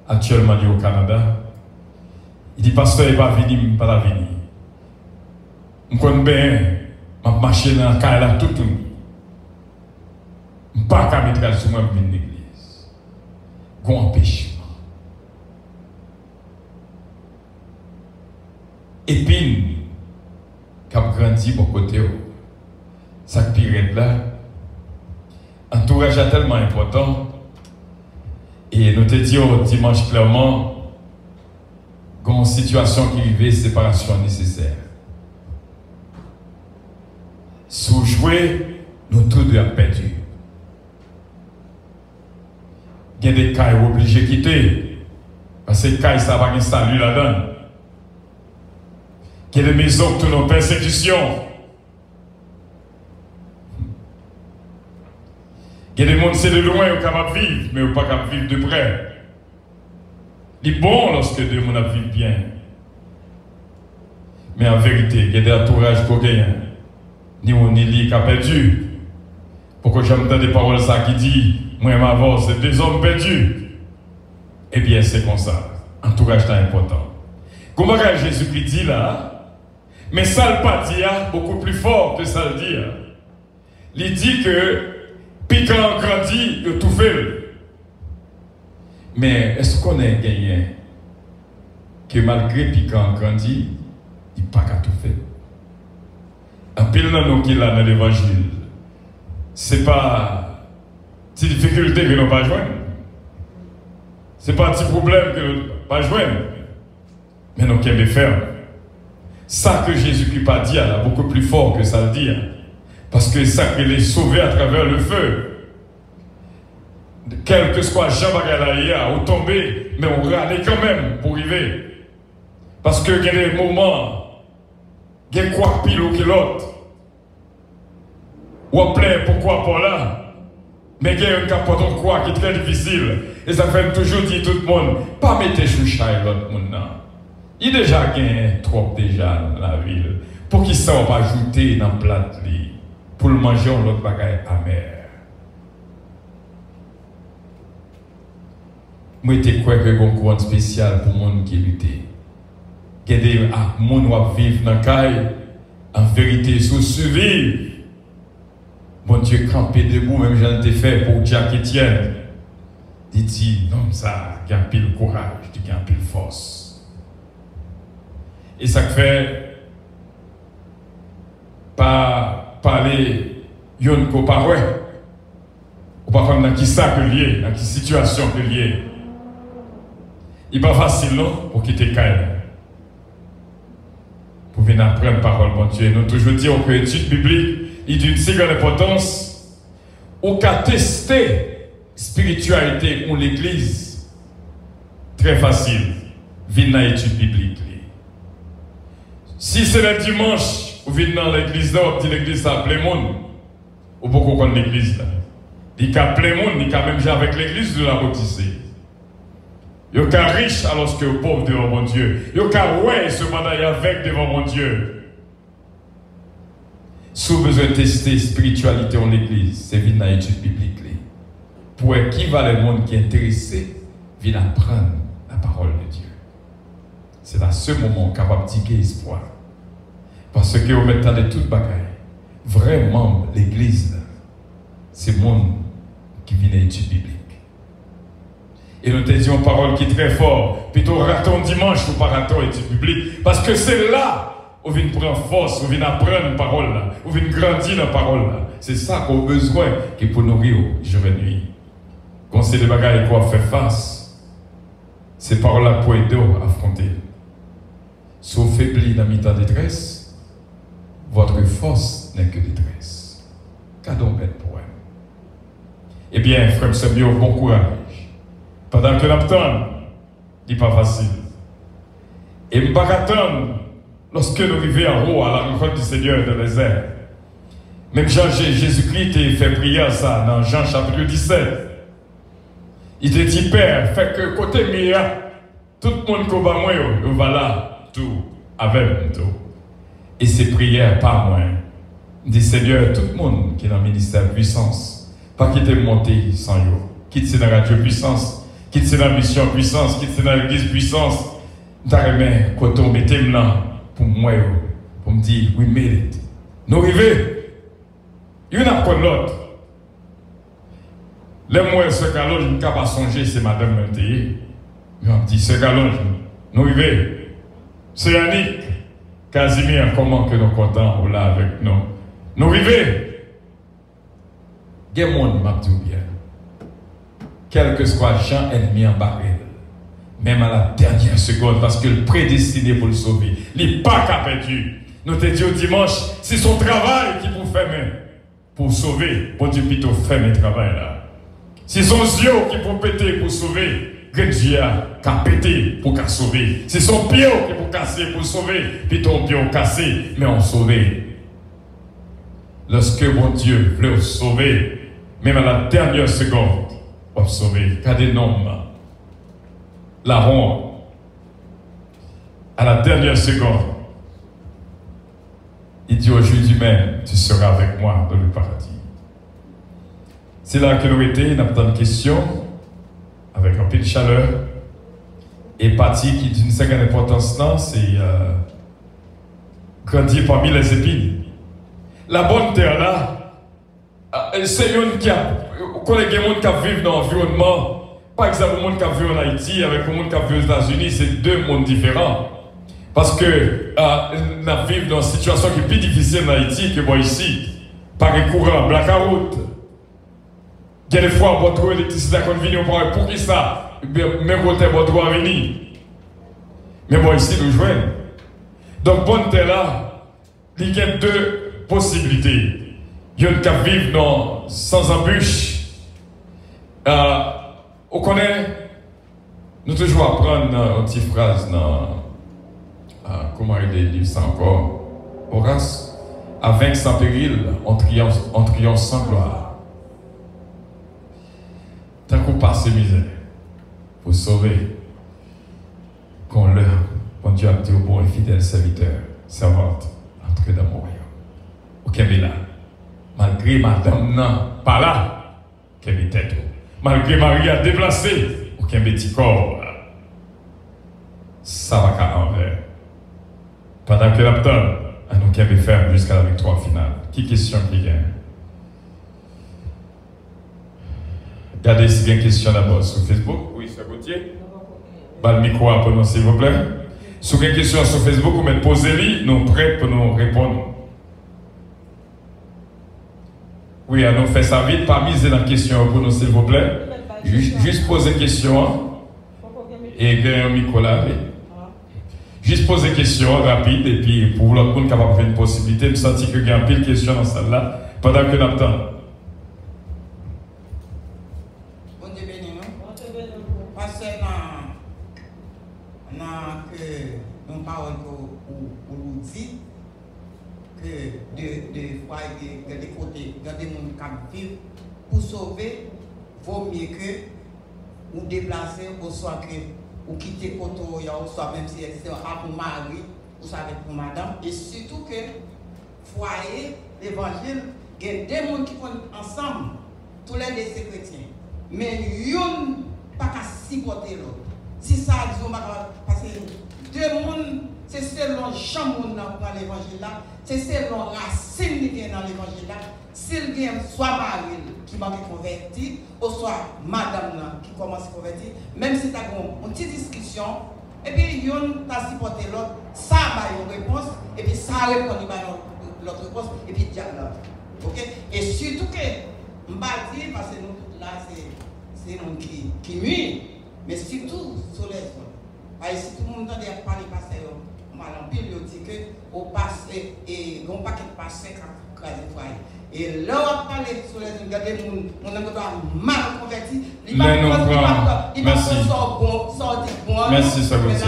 actuellement au Canada, il dit, pasteur, il va venir, pas la venir. Je connais bien, je marche dans le cas tout le monde. Je ne peux pas mettre sur moi pour venir. Gon empêchement. Épine, qui a grandi pour côté, ça pire là. Entourage est tellement important. Et nous te disons dimanche clairement, une situation qui vivait, séparation nécessaire. Sous jouer, nous tous deux avons perdu. Il y a des cas obligés de quitter. Parce que les cas, ça va un salut là-dedans. qu'il y a des maisons qui ont persécution. Il y a des gens, c'est de loin, ils sont capables de vivre, mais ils ne sont pas capables de vivre de près. Il est bon lorsque deux gens vivent bien. Mais en vérité, il y a des entourages qui ont gagné. Ni on ni lui qui a perdu. Pourquoi j'entends des paroles ça qui dit, moi m'avance, c'est deux hommes perdus. Eh bien, c'est comme ça. Entourage est important. Comment Jésus-Christ dit là, mais ça le pas dit beaucoup plus fort que ça le dit. Il dit que piquant grandit, il tout fait. Mais est-ce qu'on a gagné que malgré piquant grandit, il n'a pas qu'à tout faire? Un pile dans nous qui là dans l'évangile, c'est pas une difficulté que nous pas joindre. C'est pas un petit problème que nous pas joindre. Mais nous qui faire. Ça que Jésus-Christ pas dit, là, beaucoup plus fort que ça le dit. Parce que ça qu'il est sauvé à travers le feu. Quel que soit Jean Bagalaïa, ou tomber, mais on râle quand même pour arriver. Parce que il y a des moments, il y a quoi pile ou que l'autre. Ou en plein, pourquoi pas là? Mais il y a un capote en quoi qui est très difficile. Et ça fait toujours dire tout le monde, pas mettre choucha et l'autre monde. Il déjà gagné trop déjà dans la ville. Pour qu'il ne soit pas ajouté dans le plat pour le manger en l'autre bagaille amer. Moi, je crois que c'est un courant spécial pour les gens qui luttent. Il y a des gens qui vivent dans le caille, en vérité, sous survivre. Bon Dieu, camper debout, même j'en ai fait pour Jacques Etienne. Il dit, non, ça, il y a un pile courage, il y a un pile force. Et ça fait, pas parler, yon ko pas ouais. Ou pas comme dans qui ça que lié, dans qui situation que lié. Il n'est pas facile, non, pour quitter Kaïl. Pour venir apprendre la parole, bon Dieu. Nous toujours disons que l'étude biblique est d'une si grande importance. Ou qu'à tester spiritualité ou l'église, très facile, venir dans l'étude biblique. Si c'est le dimanche, vous venez dans l'église là, vous dites l'église ça plein monde. Ou beaucoup connaissent l'église là. Il y a plein monde, il y a même avec l'église de la baptisée. Il y a riche alors que pauvre devant mon Dieu. Il y a ouais ce bataille avec devant mon Dieu. Si vous avez besoin de tester spiritualité en l'église, c'est venir dans l'étude biblique. Pour qui va le monde qui est intéressé, vient apprendre la parole de Dieu. C'est à ce moment capable de dire espoir. Parce que au mettant de toute bagaille, vraiment l'église, c'est le monde qui vient à l'étude biblique. Et nous te disons une parole qui est très forte. Plutôt raton dimanche ou pas raton étude biblique. Parce que c'est là où on vient prendre force, où on vient apprendre une parole là, où on vient grandir dans la parole là. C'est ça qu'on a besoin qui pour nourrir jour et nuit. Quand c'est des bagailles qu'on fait face, c'est par là pour aider à affronter. Si vous faiblissez dans mi-temps de détresse, votre force n'est que détresse. Cadeau bête pour elle. Eh bien, frère, c'est bien, bon courage. Pendant que l'attend, il n'est pas facile. Et je ne pas attendre lorsque nous arrivons en haut à la rencontre du Seigneur dans les airs. Même Jésus-Christ a fait prier ça dans Jean chapitre 17. Il te dit, Père, fait que côté mien, tout le monde qui va moi, il va là, tout, avec tout. Et ces prières, pas moi. Il dit, Seigneur, tout le monde qui est dans le ministère de puissance, pas quitter monter sans yo, quitte dans la radio puissance, quitte dans la mission puissance, quitte dans l'église puissance, t'arrêtes, quand on mettait là, pour moi, pour me dire, we made it. Nous arrivons, il y en a pas l'autre. Les mots, ce galon, je ne peux pas songer, c'est Madame Monté. Mais on dit, ce galon, nous arrivons. C'est Yannick, Casimir, comment que nous comptons là avec nous. Nous arrivons. Il y a un monde, m'a dit bien. Quel que soit Jean ennemi en baril, même à la dernière seconde, parce que le prédestiné pour le sauver, il n'est pas qu'à perdu. Nous te disons dimanche, c'est son travail qui vous fait même pour sauver. Bon Dieu, plutôt fait le travail là. C'est son yeux qui pour péter pour sauver. Dieu a pété pour sauver. C'est son pied qui pour casser, pour sauver. Puis ton pied cassé, mais on sauvé. Lorsque mon Dieu veut sauver, même à la dernière seconde, on sauver. Car des noms, la ronde, à la dernière seconde, il dit aujourd'hui même, tu seras avec moi dans le paradis. C'est là que nous étions, nous avons une question, avec un peu de chaleur, et partie qui d'une certaine importance là, c'est grandir parmi les épines. La bonne terre là, c'est une qui a, connaît des gens qui vivent dans l'environnement, par exemple, le monde qui vit en Haïti avec le monde qui vit aux États-Unis, c'est deux mondes différents. Parce que nous vivons dans une situation qui est plus difficile en Haïti que moi ici. Par les courants, blackout. Il y a des fois, on trouve l'électricité quand on vient, pour qui ça? Même côté, on trouve à venir. Mais moi ici, nous jouons. Donc, bonne terre là, il y a deux possibilités. Il y a une qui vivent sans embûche. On connaît, nous toujours apprendre une petite phrase dans. Comment il dit ça encore? Horace, à vaincre sans péril, on triomphe sans gloire. Tant qu'on passe misère, pour sauver, qu'on leur, mon Dieu a dit au bon et fidèle serviteur, servante, entre dans mon royaume. Ok, mais là, malgré madame, non, pas là, qu'elle est tête. Malgré Marie a déplacé, aucun petit corps, ça va qu'à envers. Pendant que l'abdon, nous qui faire jusqu'à la victoire finale. Qui question qui gagne? Regardez s'il y a une question d'abord sur Facebook. Oui, sur Gauthier. Le micro à prononcer, s'il vous plaît. Si vous avez une question sur Facebook, vous mettez posez-les, nous sommes prêts pour nous répondre. Oui, nous faisons ça vite, pas miser dans la question pour nous, s'il vous plaît. Juste poser une question. Et gagner un micro là. Juste poser une question rapide et puis pour l'autre monde capable de faire une possibilité de sentir qu'il y a un pile de questions dans celle là pendant que nous attendons. Bon Dieu béni nous. Parce que nous parlons pour nous dire que de fois il y a des côtés, il y a des gens qui vivent pour sauver, vaut mieux que ou déplacer ou soit que ou quitter Koto, ou soit même si c'est pour mari, ou soit pour madame, et surtout que foyer, l'évangile, il y a des gens qui sont ensemble, tous les deux c'est chrétiens, mais ils n'ont pas qu'à supporter l'autre. Si ça, disons, parce que deux mondes, c'est selon chambre dans l'évangile là, c'est selon racine qui est dans l'évangile là, s'il y a soit mari qui va converti, ou soit madame qui commence à convertir, même si tu as une petite discussion, et puis yon t'a supporté l'autre, ça va une réponse, et puis ça répond à l'autre réponse, et puis dialogue. Ok? Et surtout que, je ne vais pas dire, parce que nous, là, c'est nous qui nuit, mais surtout sur les autres. Parce que si tout le monde entend parler passer, on va l'empile, il dit que au passé, et on pas qu'il passe 5 ans, et là, on va parler sur les autres, regardez, mon ami mal converti, il va Merci, Sagotier.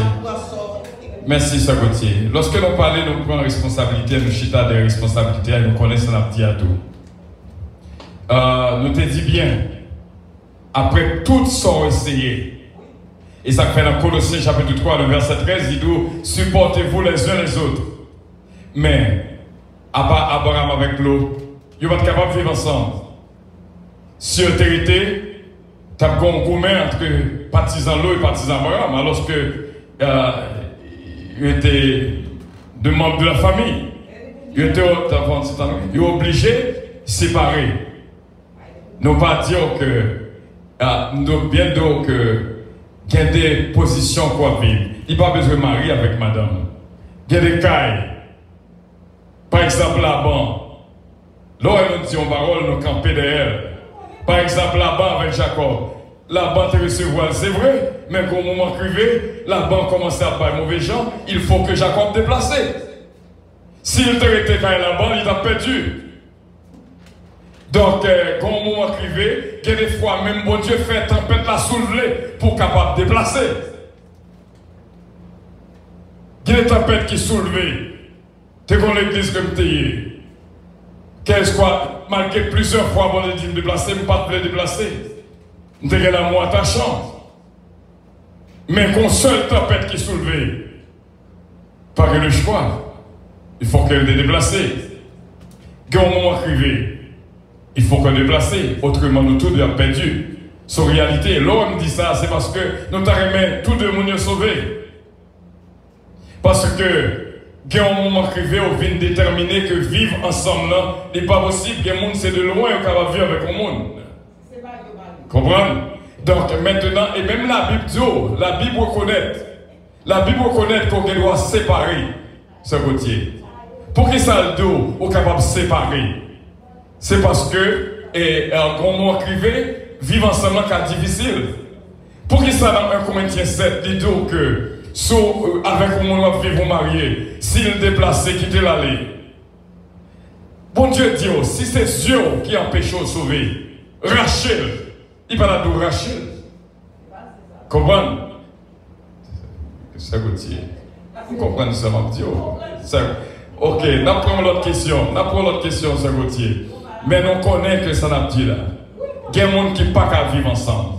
Merci, Sagotier. Lorsque nous parlons, nous prenons responsabilité, nous chita des responsabilités, nous connaissons la petite à tout. Nous te dit bien, après tout sont essayé. Et ça fait dans Colossiens chapitre 3, le verset 13, il dit, supportez-vous les uns les autres. Mais, à part Abraham avec l'eau, ils vont être capables de vivre ensemble. Si autorité, tu as un commun entre partisans l'eau et partisans Abraham, alors que ils étaient deux membres de la famille. Ils étaient obligés de séparer. Nous pas dire que, nous bien dire que, il y a des positions qu'on vivre. Il n'y a pas besoin de marier avec madame. Il y a des cailles. Par exemple, là-bas, là, nous disons parole, nous camper derrière. Par exemple, là-bas avec Jacob. Là-bas, tu recevoir, c'est vrai, mais qu'au moment crivé, là-bas, commence à faire mauvais gens, il faut que Jacob déplace. S'il te restait là-bas, il t'a perdu. Donc, quand au moment crivé, des fois, même bon Dieu fait tempête la soulever pour capable de déplacer. Il y a des tempêtes qui soulevées. Tu es dans l'église comme tu es. Qu'est-ce quoi, malgré plusieurs fois, bon Dieu dit me déplacer, je ne pas te déplacer. Tu es là, moi, ta chance. Mais qu'une seule tempête qui soulevée, pas le choix. Il faut qu'elle se déplace. Quand on moment arrivé, il faut qu'on déplace. Autrement, nous tous sommes perdus. En réalité, l'homme dit ça, c'est parce que nous avons tous deux nous sauvés. Parce que, quand on moment arrivé, on vient déterminer que vivre ensemble, n'est pas possible. Que le monde, c'est de loin, on va vivre avec le monde. Comprenez? Donc maintenant, et même la Bible dit, la Bible reconnaît qu'on doit séparer ce côté. Pour que ça le dos, on est capable de séparer. C'est parce que, un grand mot écrivé, vivre ensemble, c'est difficile. Pour que ça dans 1 Corinthiens 7, dit que, avec le monde vivre marié, s'il déplace, quitter l'allée. Bon Dieu dit, si c'est Dieu qui empêche de sauver, Rachel, il va la dire Rachel. Comprenez? C'est Gauthier. Vous comprenez ça, mon Dieu? Ok, nous prenons l'autre question. C'est Gauthier. Mais nous connaissons que ça n'a pas dit là. Il y a des gens qui ne peuvent pas vivre ensemble.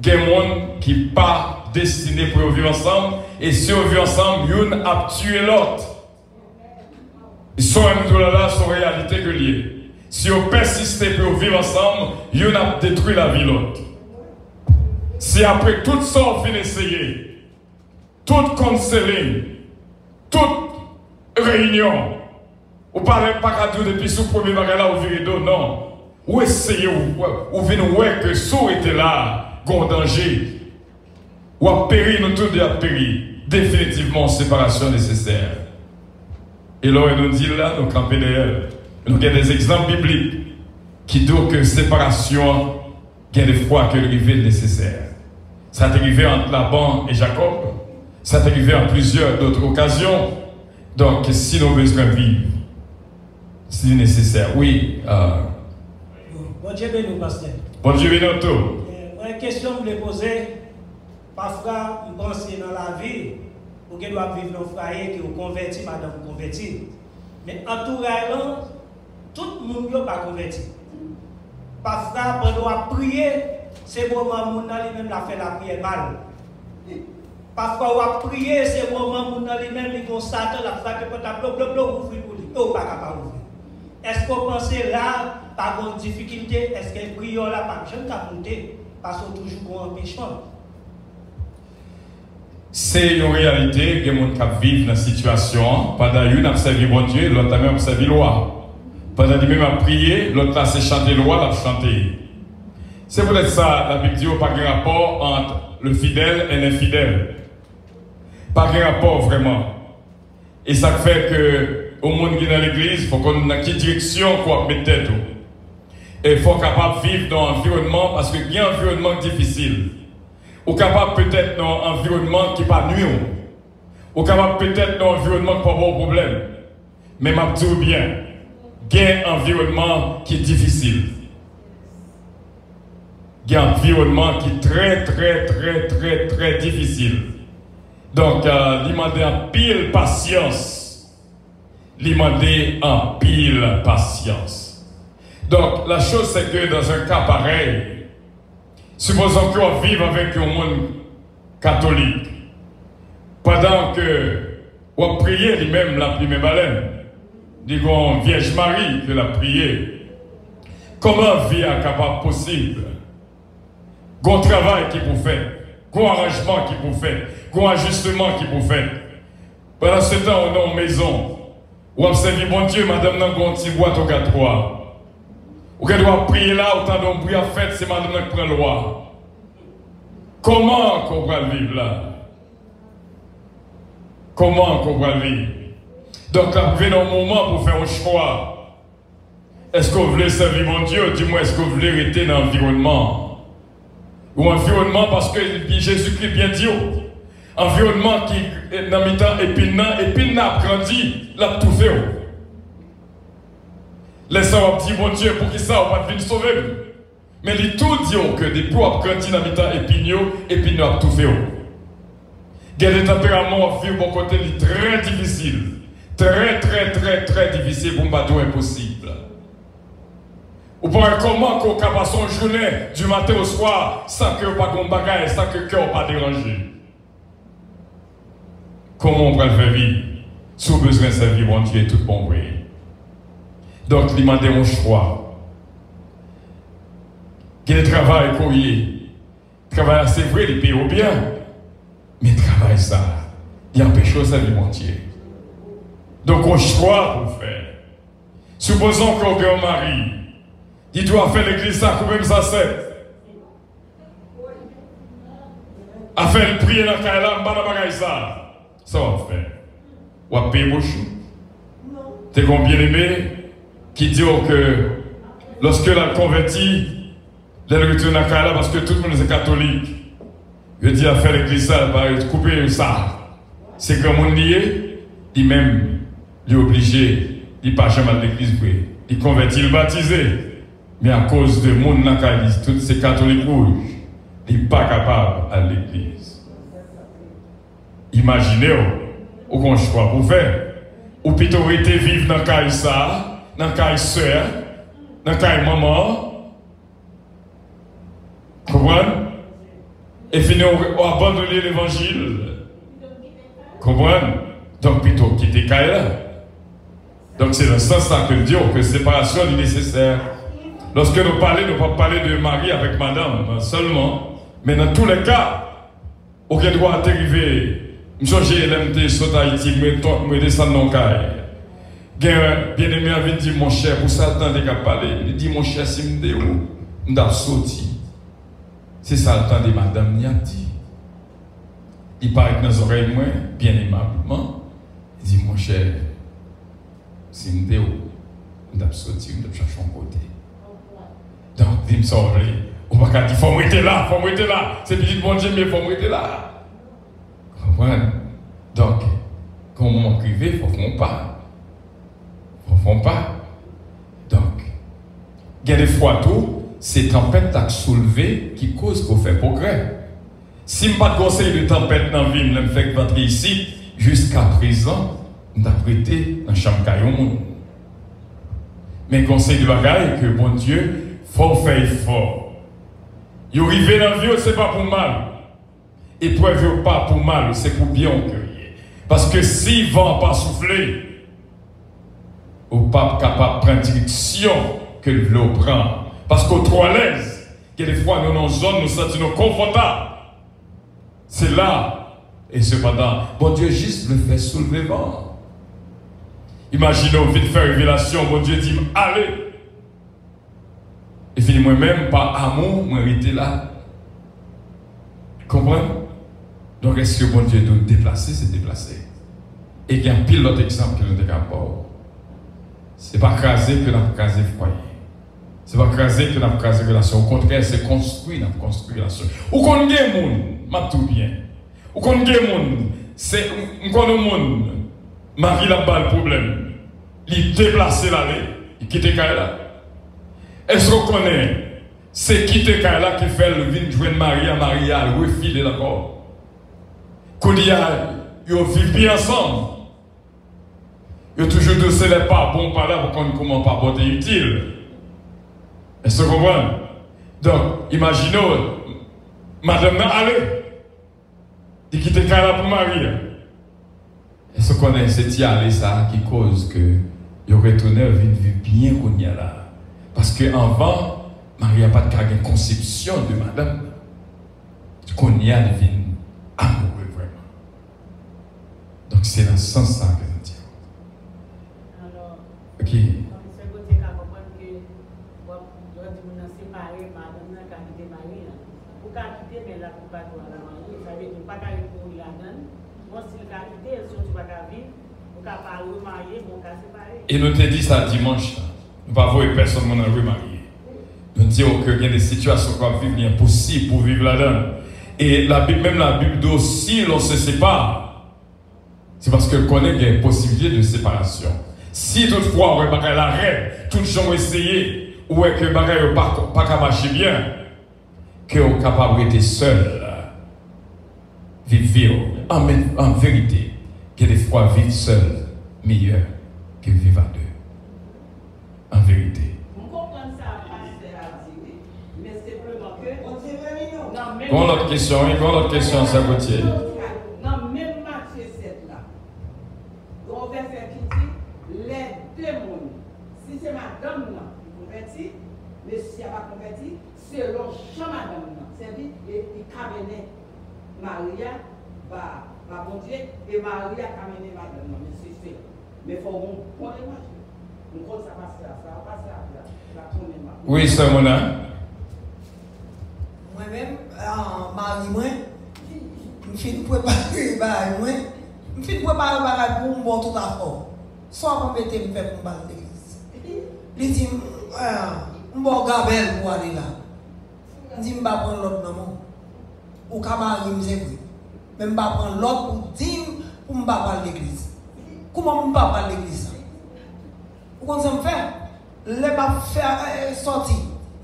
Il y a des gens qui ne sont pas destinés pour vivre ensemble. Et si on vit ensemble, ils ont tué l'autre. Ils sont là, sont réalité que liées. Si on persiste pour vivre ensemble, ils ont détruit la vie l'autre. Si après tout ça, on finit d'essayer, toute counseling, toute réunion, ou parlez pas qu'à dire depuis ce premier bagage là, ou virido, non. Ou essayez, ou venez voir que ça était là, qu'on danger. Ou à périr, nous tous à périr. Définitivement, séparation nécessaire. Et là, il nous dit là, nous campons derrière. Nous avons des exemples bibliques qui disent que séparation, il y a des fois que l'arrivée est nécessaire. Ça est arrivé entre Laban et Jacob. Ça est arrivé en plusieurs d'autres occasions. Donc, si nous avons besoin de vivre, c'est nécessaire. Oui. Bon Dieu béni, pasteur. Bon Dieu béni, tout. Une question que je voulais poser. Parfois, je pense que dans la vie, vous devez vivre dans un foyer qui vous convertit, madame vous convertit. Mais entourage, tout le monde n'est pas converti. Parfois, pendant qu'on prier, c'est le moment où on a lui-même fait la prière mal. Parfois, on prier, c'est le moment où on a lui-même dit Satan la frappe pour ta bloc, ouvrir pour lui. On pas capable d'ouvrir. Est-ce qu'on pense là, par une difficulté, est-ce que la prière là, pas de jeune qui monter parce qu'on toujours un empêchement? C'est une réalité que les gens qui vivent dans cette situation. Pendant une a servi bon Dieu, l'autre a même servi loi. Pendant une même a prié, l'autre a chanté loi, l'a chanté. C'est peut-être ça, la Bible dit, pas de rapport entre le fidèle et l'infidèle. Pas de rapport vraiment. Et ça fait que au monde qui est dans l'église, il faut qu'on ait quelle direction qu'on mette tête. Et il faut être capable de vivre dans un environnement, parce qu'il y a un environnement difficile. Ou capable peut-être dans un environnement qui n'est pas nuit. Ou capable peut-être dans un environnement qui n'a pas de problème. Mais je dis bien, il y a un environnement qui est difficile. Il y a un environnement qui est très difficile. Donc, il demande en pile patience. Il demande en pile patience. Donc, la chose c'est que dans un cas pareil, supposons qu'on vive avec un monde catholique. Pendant que on priait lui-même la première baleine, disons Vierge Marie que la prié. Comment vie est capable possible? Qu'on travail qui vous fait, qu'on arrangement qui vous fait, qu'on ajustement qui vous fait. Pendant ce temps, on est en maison. Ou observez bon Dieu, madame n'a pas un petit boîte au gâteau. Ou qu'elle doit prier là, autant d'on prie à fête, c'est madame qui prend le roi. Comment qu'on va vivre là? Comment qu'on va vivre? Donc, là, vous venez un moment pour faire un choix. Est-ce que vous voulez servir mon Dieu? Dis-moi, est-ce que vous voulez rester dans l'environnement? Ou environnement parce que Jésus-Christ bien dit, environnement qui est dans le temps épinant a grandi, l'a tout fait. Laissez-moi dire, bon Dieu, pour qui ça, on va venir sauver. Mais il tout dit que depuis qu'on grandit dans le épineux, épineux a tout fait. Il y a des tempéraments vivre bon côté très difficile. Très difficile pour me impossible. Ou pour comment qu'on capable son journée du matin au soir sans que pas qu'on bagaille, sans que cœur pas dérangé. Comment on va le faire vivre? Sous besoin de servir mon Dieu tout bon vrai. Donc, il m'a demandé mon choix. Quel travail courrier? Travail c'est vrai, il paye au bien. Mais travail ça, il empêche ça de mentir. Donc on choix pour faire. Supposons qu'on a un mari, il doit faire l'église ça comme même ça c'est. A faire prier dans la caille là, ça va faire. On va payer beaucoup. T'es combien aimé qui dit que lorsque la converti, elle retourne à la caille là parce que tout le monde est catholique. Je dis à faire l'église ça, va couper ça. C'est comme on lié, il même, il est obligé, il n'est pas jamais à l'église, il est converti, il est baptisé. Mais à cause de monde dans la l'église, tous ces catholiques rouges, il n'est pas capable à l'église. Imaginez, au qu'on choix pour faire. Ou plutôt été vivre dans la caille ça, dans la caille soeur, dans la caille maman. Comprenez? Et finir à abandonner l'évangile. Comprenez? Donc plutôt quitter Kaila. Donc c'est dans ce sens-là que nous disons que séparation est nécessaire. Lorsque nous parlons, nous ne pouvons pas parler de mari avec madame seulement. Mais dans tous les cas, aucun droit d'arriver. Je suis LMT sur Haïti, je descends dans le cas. Bien-aimé avait dit mon cher, pour ça le temps de parler. Il dit mon cher, si je me sorti. C'est ça le temps de madame Nia dit. Il paraît que dans les oreilles, moi, bien aimablement, il dit, mon cher, si je me sorti, je me chercher un côté. Donc, il me semble, on va dire, il faut m'arrêter là, C'est petit bon Dieu, mais il faut m'arrêter là. Vous comprenez? Donc, quand on m'a privé, il faut qu'on parle. Donc, il y a des fois tout. C'est tempête qui soulevé qui cause qu'on fait progrès. Si je n'ai pas de conseil de tempête dans la vie, je me fais rentrer ici, jusqu'à présent, je n'ai prêté dans la chambre caillon. Mais conseil de bagaille que bon Dieu, faut faire fort. Vous arrivez dans la vie, ce n'est pas pour mal. Épreuve pas pour mal, c'est pour bien cueillir. Parce que si le vent n'a pas soufflé, vous n'êtes pas capable de prendre direction que le vent prend. Parce qu'au trop à l'aise, que des fois nous dans une zone, nous sentons confortables. C'est là. Et cependant, bon Dieu juste le fait soulever le vent. Imaginez, vite faire révélation, bon Dieu dit, allez. Et fini moi-même, par amour, moi j'étais là. Comprenez? Donc est-ce que bon Dieu doit déplacer, c'est déplacer. Et il y a un pile d'autres exemples que nous avons capables. Ce n'est pas craser que nous avons crasé le foyer. Ce n'est pas craser que nous avons crasé la relation. Au contraire, c'est construire, nous avons construit la relation. Ou qu'on ait des gens, m'a tout bien. Ou qu'on ait des gens, c'est qu'on ait des gens, Marie n'a pas le problème. Il déplace l'allée, il quitte Kaila. Est-ce qu'on connaît? C'est quitter Kaila qui fait le vin jouer Marie à le refiler d'accord. Quand il y a, ils vivent bien ensemble. Ils ont toujours dit ce n'est pas bon par là pour qu'on ne commence pas à porter utile. Est-ce que vous comprenez? Donc, imaginez, madame, allez, il quitte Kaila pour Marie. Est-ce qu'on connaît cette allée ça qui cause que il retourne à une vie bien qu'on y a là? Parce qu'avant, Marie n'a pas de conception de madame. Qu'on y a de vie amoureux vraiment. Donc c'est dans ce sens-là que nous disons. Alors, ok. c'est côté qu'à comprendre que doit nous séparer madame n'a qu'à quitter Marie. Pour qu'à quitter, mais là pour pas doit la marier, ça veut dire pas qu'à pour la donne. Moi si le qu'à quitter, si tu pas qu'à vivre, pour qu'à pas remarier, pour qu'à séparer. Et nous te dit ça dimanche. Nous ne pouvons pas voir personne qui est remarié. Nous disons qu'il y a des situations qui vont vivre impossibles pour vivre là-dedans. Et même la Bible dit si l'on se sépare, c'est parce qu'on connaît qu'il y a une possibilité de séparation. Si toutefois on va l'arrêt, tous les gens ont essayé ou est que les bagages pas qu'à marcher bien, que vous êtes capable d'être seul, vivre en vérité, que des fois vivre seul meilleur que vivre à deux. En vérité. On comprend ça, mais simplement que. Bon, l'autre question, ça côté. Non, même Matthieu 7 là, on va faire petit, les deux mondes. Si c'est madame là, qui convertit, mais si elle n'a pas converti, c'est l'autre champ madame là. C'est-à-dire, il camène Maria, va bon Dieu, et Maria camène madame là. Mais c'est fait. Mais il faut qu'on imagine. Donc ça passe là, ça va passer là. Oui, c'est mon âme. Moi-même, Marie, je suis préparé, je suis préparé pour me voir tout à fait. Soit je me mette me faire pour l'église. Il dit, je vais Gabel pour aller là. Je dis, je vais prendre l'autre nom. Ou quand je c'est vrai. Mais je vais prendre l'autre pour dire, pour me parler de l'église. Comment je ne parle pas de l'église? Vous comprenez ce que je fais? Je vais faire sortir.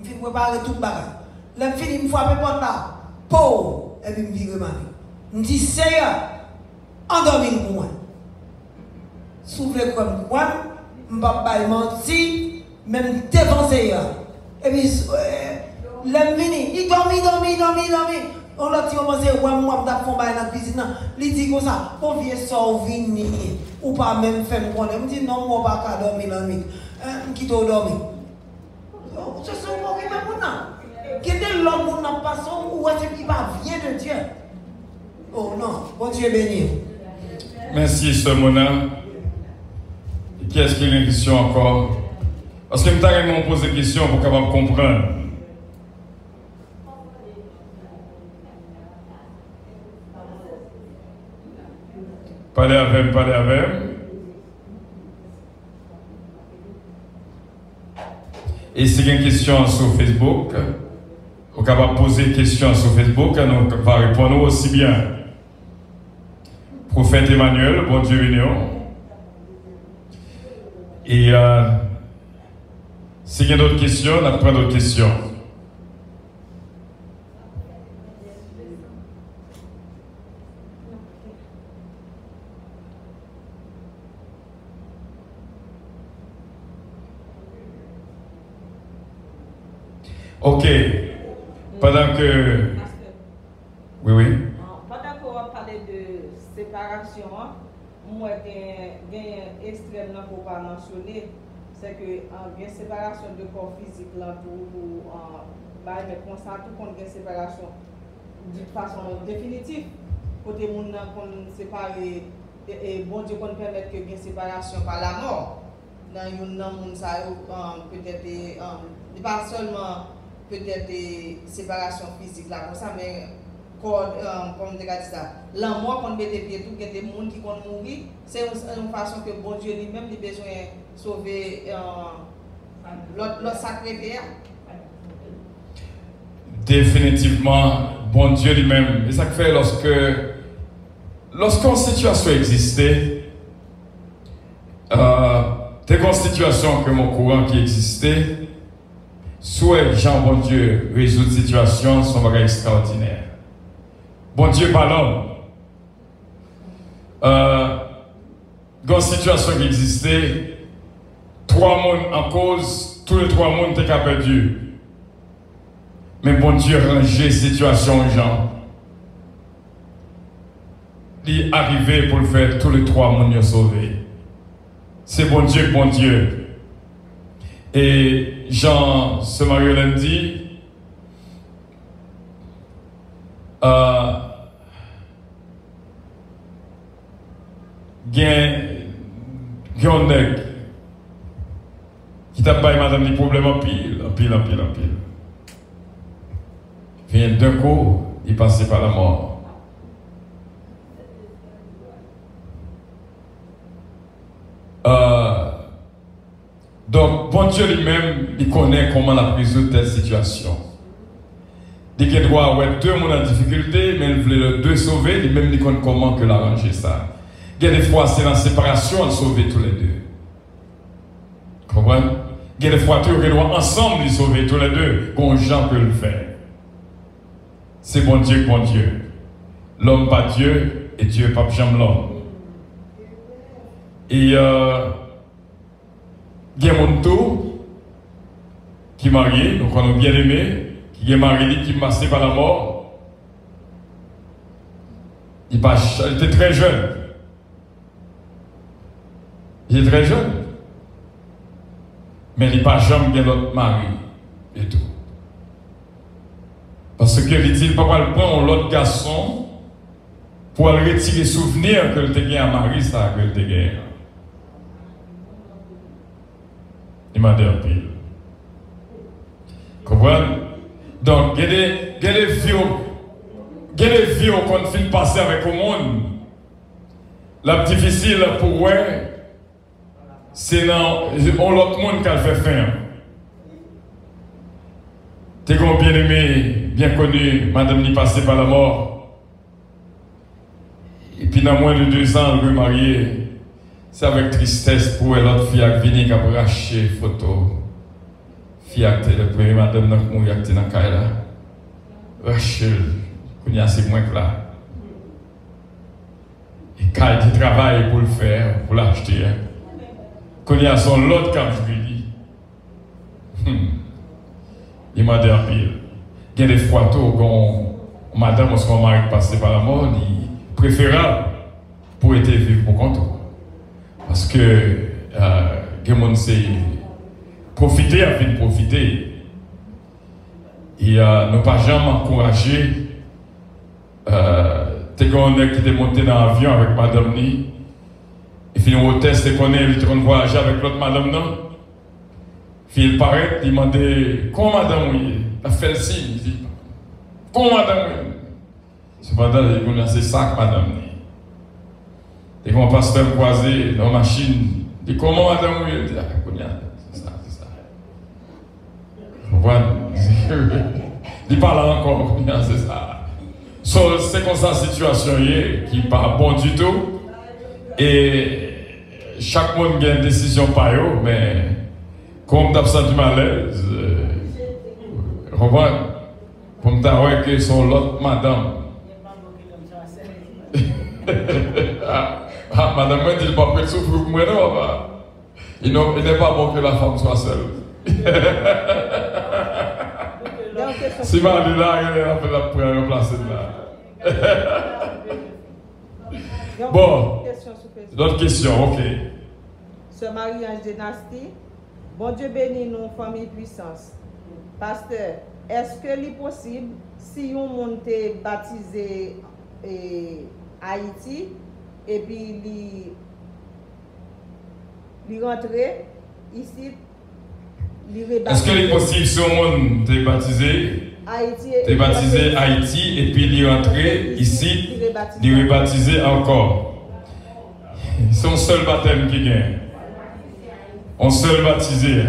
Je vais préparer tout le bagage. Je vais finir une fois, je vais prendre là. Pauvre. Et puis je vais me je dis, Seigneur, endormis pour moi. Soufflez comme moi, je ne vais pas mentir, même devant Seigneur. Et puis, l'homme vini, il dormit. On l'a dit, moi, je vais dans la cuisine. Il dit comme ça, on vient sortir, ou pas même faire me connaître. Je dis, non, moi, je ne vais pas dormir dans la nuit. Qui doit dormir? C'est ce qu'on qui m'a dit. Qui est l'homme qui n'a pas son, ou est-ce qu'il va vient de Dieu? Oh non, bon Dieu béni. Merci, ce Mona. Qui est-ce qui a une question encore? Parce que je vais me poser des questions pour capable comprendre. Parlez avec. Et si il y a une question sur Facebook, vous êtes capable de poser des questions sur Facebook, nous va répondre aussi bien. Prophète Emmanuel, bon Dieu béni. Et s'il y a d'autres questions, on va prendre d'autres questions. Ok. Pendant que... Oui. Pendant qu'on va parler de séparation, moi, j'ai extrêmement pour pas mentionner, c'est que une séparation de corps physique là mais constate qu'on a une séparation de façon définitive. Côté moun qu'on sépare et bon Dieu qu'on permet que une séparation par la mort. Dans une moun ça peut-être pas seulement peut-être des séparations physiques là comme ça mais comme dit ça la mort qu'on met des pieds tout des gens qui vont mourir c'est une façon que bon Dieu lui-même a besoin de sauver l'autre sacré. Définitivement bon Dieu lui-même et ça fait lorsqu'une situation existait des situations que mon courant qui existait soit Jean bon Dieu résoudre la situation son bagage extraordinaire. Bon Dieu pas l'homme. Dans une situation qui existait, 3 mondes en cause, tous les 3 mondes étaient perdus. Mais bon Dieu rangeait la situation Jean. Il est arrivé pour le faire, tous les 3 mondes sauvés. C'est bon Dieu. Et Jean se marie lundi. Un nègre qui t'a pas madame des problèmes en pile. Vient d'un coup, il passait par la mort. Donc, bon Dieu lui-même, il connaît comment la résoudre telle situation. Il y a droit à 2 mondes en difficulté, mais il voulait les 2 sauver, lui-même il connaît comment que l'arranger ça. Il y a des fois, c'est la séparation, elle sauver tous les 2. Comprenez? Il y a des fois, tu dois ensemble les sauver, tous les deux, qu'on gens peut le faire. C'est bon Dieu, bon Dieu. L'homme pas Dieu, et Dieu pas jamais l'homme. Et il y a mon tout qui est marié, donc on a bien aimé, qui est marié, qui est massé par la mort. Il était très jeune. Il est très jeune. Mais il n'a pas jamais bien l'autre mari et tout. Parce que il dit, il ne peut pas le prendre l'autre garçon pour aller retirer les souvenirs que le gagné à Marie, ça, que le gagné. Il m'a dit un peu. Comprenez? Donc, il y a des vies qu'on finit passer avec le monde. La difficile pour eux, c'est dans l'autre monde qu'elle fait faire. T'es comme bien aimé, bien connu, madame n'y passée par la mort. Et puis dans moins de 2 ans, elle est mariée. C'est avec tristesse pour l'autre fille qui vient qui a racheté photo. Fille qui est le premier madame qui est morte dans la caille. Racheté, il y a assez moins que là. Et quand il travaille pour le faire, pour l'acheter. Quand il y a son l'autre comme je lui dis. Il m'a dit un pile. Il y a des fois quand madame ou son mari passé par la mort, il est préférable pour être vivre pour compte. Parce que les gens c'est profiter afin de profiter. Et ne pas jamais encourager t'es qu'on est qui était monté dans l'avion avec madame ni. Et puis au test, il connaît, il est voyager avec l'autre madame non. Puis il paraît, il m'a dit, comment madame oui? Il a fait le signe, il dit, comment madame oui? Cependant, il a c'est ça madame ni. Et quand on passe faire croiser dans la machine, il dit, comment madame oui? Il dit, ah, c'est ça, c'est ça. Vous voyez? Il parle encore, c'est ça. So, c'est comme ça la situation qui n'est pas bon du tout. Et chaque monde a une décision par eux, mais comme tu as senti malaise, revois, comme tu as vu que son l'autre madame. Madame, moi, il n'est pas prêt de souffrir pour moi, non? Il n'est pas bon que la femme soit seule. Si Marie là, elle a fait la première remplacer là. Bon, d'autres questions, ok. Ce mariage dynastie, bon Dieu bénit nous, famille puissance. Pasteur, est-ce que c'est possible si on monte baptisé Haïti et puis il rentre ici? Est-ce que c'est possible si on est baptisé Haïti et puis il est rentré ici, il est rebaptisé encore? C'est un seul baptême qui gagne. Un seul baptisé.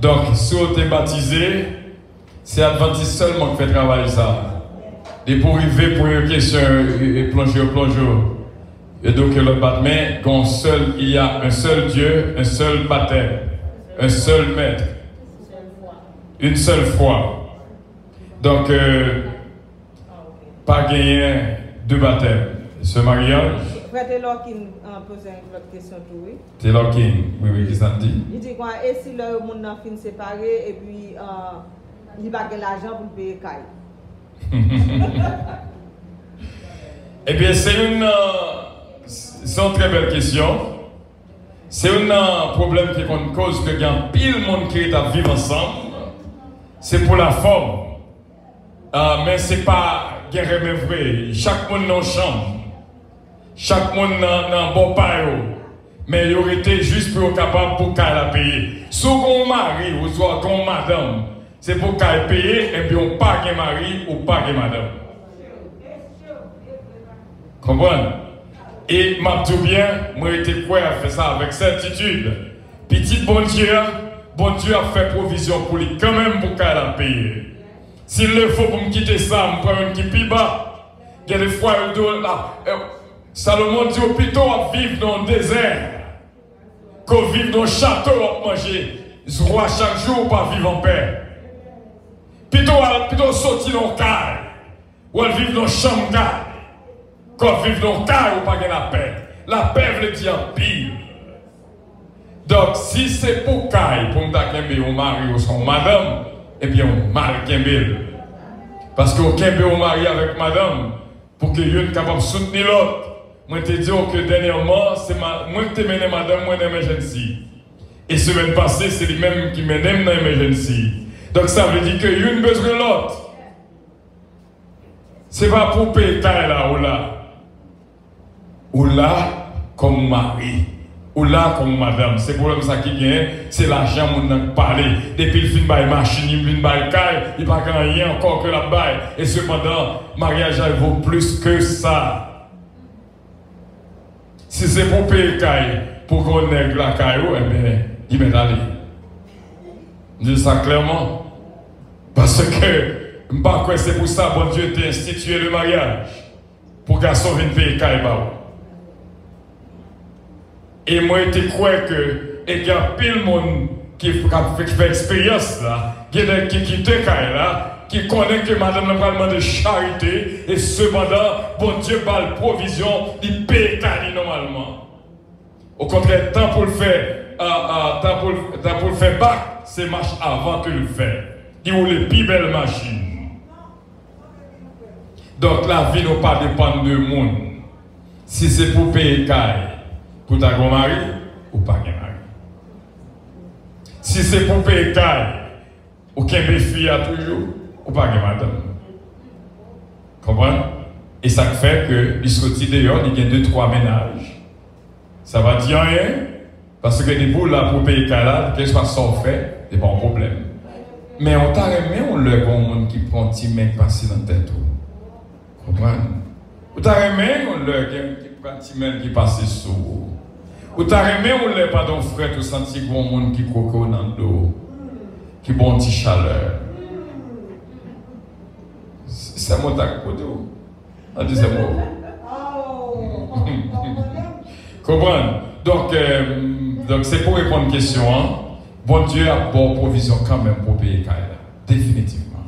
Donc, si on est baptisé, c'est Adventiste seulement qui fait travailler ça. Et pour arriver pour une question, et plonger. Et donc, le baptême, il y a un seul Dieu, un seul baptême. Un seul maître. Une seule foi. Donc, pas gagner 2 baptêmes. Ce mariage. Frère Taylor qui pose une autre question tout oui. Taylor King, oui, qui s'en dit. Il dit quoi? Et si le monde a fini séparé et puis il va gagner l'argent pour payer Kai? Eh bien, c'est une très belle question. C'est un problème qui cause que il y a pile monde qui est à vivre ensemble. C'est pour la forme. Mais ce n'est pas guerre mais vrai. Chaque monde dans chambre. Chaque monde dans un bon paille. Mais il aurait été juste pour capable pour qu'elle la payer. Si on mari ou soit qu'on madame, c'est pour qu'elle paye et puis on pas qu'un mari ou pas qu'un madame. Comprenez? Et m'a tout bien, moi j'étais prêt à faire ça avec certitude. Petit bon Dieu a fait provision pour lui quand même pour qu'elle a payé. S'il le faut pour me quitter ça, me prendre une qui plus bas. Il y a des fois, Salomon dit au plutôt à vivre dans le désert. qu'on vive dans le château à manger, roi chaque jour pas vivre en paix. Plutôt sortir dans le car, ou vivre dans le chambre car, qu'on vive dans le car ou pas gagner la paix. La paix veut dire pire. Donc si c'est pour Kai, pour me au mari ou son madame, eh bien on mal kembe. Parce qu'on kembe au mari avec madame, pour que l'une capable de soutenir l'autre. Moi te dis que dernièrement, c'est moi qui te mène madame, moi dans l'émergency. Et semaine passée, c'est lui-même qui mène dans l'émergency. Donc ça veut dire que l'une besoin de l'autre. C'est pas pour payer là ou là. Ou là, comme mari. Ou là, comme madame. C'est pour ça qui gagne, c'est l'argent qu'on a parlé. Depuis le film de machine, il vient de caille, il n'y a pas rien encore que la baille. Et cependant, mariage vaut plus que ça. Si c'est pour payer caille, pour qu'on ait la caille, eh bien, il m'est allé. Je dis ça clairement. Parce que, je ne sais pas c'est pour ça que bon Dieu t'a institué le mariage. Pour que garçon vienne payer caille. Et moi, je crois que il y a pile de monde qui fait expérience là, qui te caille là, qui connaît que madame n'a pas demandé de charité, et cependant, bon Dieu parle provision, il paye caille normalement. Au contraire, tant pour le faire, tant pour le faire bac, c'est marche avant que le faire. Il ou les plus belles machines. Donc la vie n'a pas dépend de monde. Si c'est pour payer caille, pour ta grand mari ou pas grand mari. Si c'est pour payer caille, ou qu'un fille a toujours, ou pas grand madame. Comprenez? Et ça fait que, il sortit dehors, il y a 2-3 ménages. Ça va dire rien, parce que des boules là pour payer caille, qu'est-ce que ça fait, c'est pas un problème. Mais on t'a remis, on le monde qui prend un petit mec passé dans la tête. Comprenez? On t'a remis, on le un petit mec qui passe sous. Ou t'as remis ou l'est pas ton frère, tu sens qu'il y a un monde qui coco dans le dos, qui bon petit chaleur. C'est mon tac pour tout. On dit c'est moi. Comprends? Donc c'est pour répondre à une question. Hein? Bon Dieu a bonne provision quand même pour payer Kaila. Définitivement.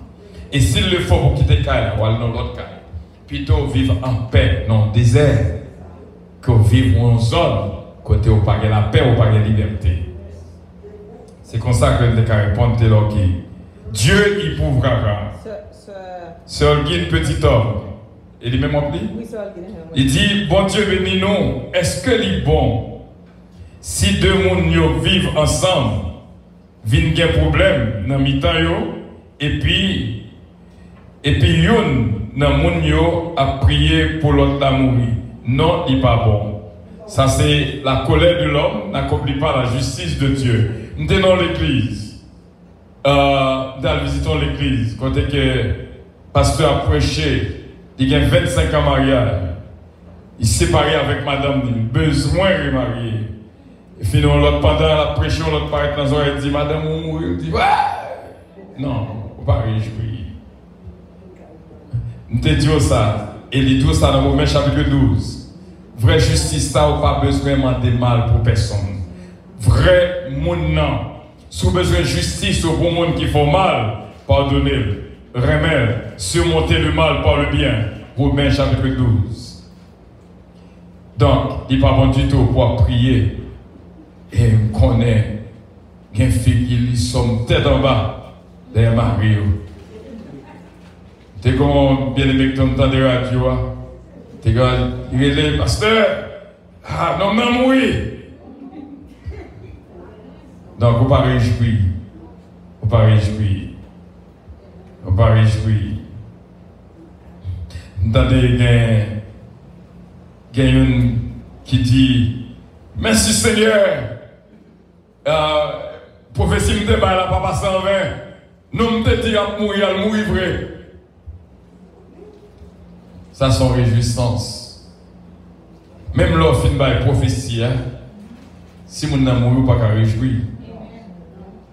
Et s'il le faut pour quitter Kaila, ou aller dans l'autre Kaila, plutôt vivre en paix, dans le désert, que vivre en zone, côté où pas la paix ou pas la liberté. C'est comme ça que les cas répondent Dieu il pourra. Sœur Guine, petit homme. Il dit même appelé? Oui, Sœur Guine. Il dit, bon Dieu bénis nous. Est-ce que c'est bon si deux mondes vivent ensemble, viennent un problème dans mi-temps et puis yon dans monde a prié pour l'autre à mourir. Non, il n'est pas bon. Ça, c'est la colère de l'homme, n'accomplit pas la justice de Dieu. Nous sommes dans l'église. Nous visitons l'église. Quand le pasteur a prêché, il y a 25 ans de mariage. Il s'est séparé avec madame, il a besoin de marier. Et finalement, l'autre pendant la prêche, l'autre paraît dans les oreilles, il dit, madame, vous mourrez. Il dit, ouais. Non, on ne va pas réjouir. Nous te disons ça. Et il dit ça dans Romains chapitre 12. Vraie justice, ça n'a pas besoin de mal pour personne. Vrai monde, non. Si vous avez besoin de justice au bon monde qui font mal, pardonnez-le. Remède, surmonter le mal par le bien. Romains chapitre 12. Donc, il n'est pas bon du tout pour prier. Et on connaît une fille qui sont tête en bas derrière Marie. T'es comme bien aimé que tu entends des radios. T'es comme, il est le pasteur. Ah, non, non, oui. Donc, on ne peut pas réjouir. On ne peut pas réjouir. On ne peut pas réjouir. Entendez, il y a une qui dit, merci Seigneur. Prophétie me débat là, papa 120. Nous me dit à mourir vrai. Ça c'est une réjouissance. Même l'offre fin de prophétie, hein? Si mon n'a mouru, pas qu'à réjouir.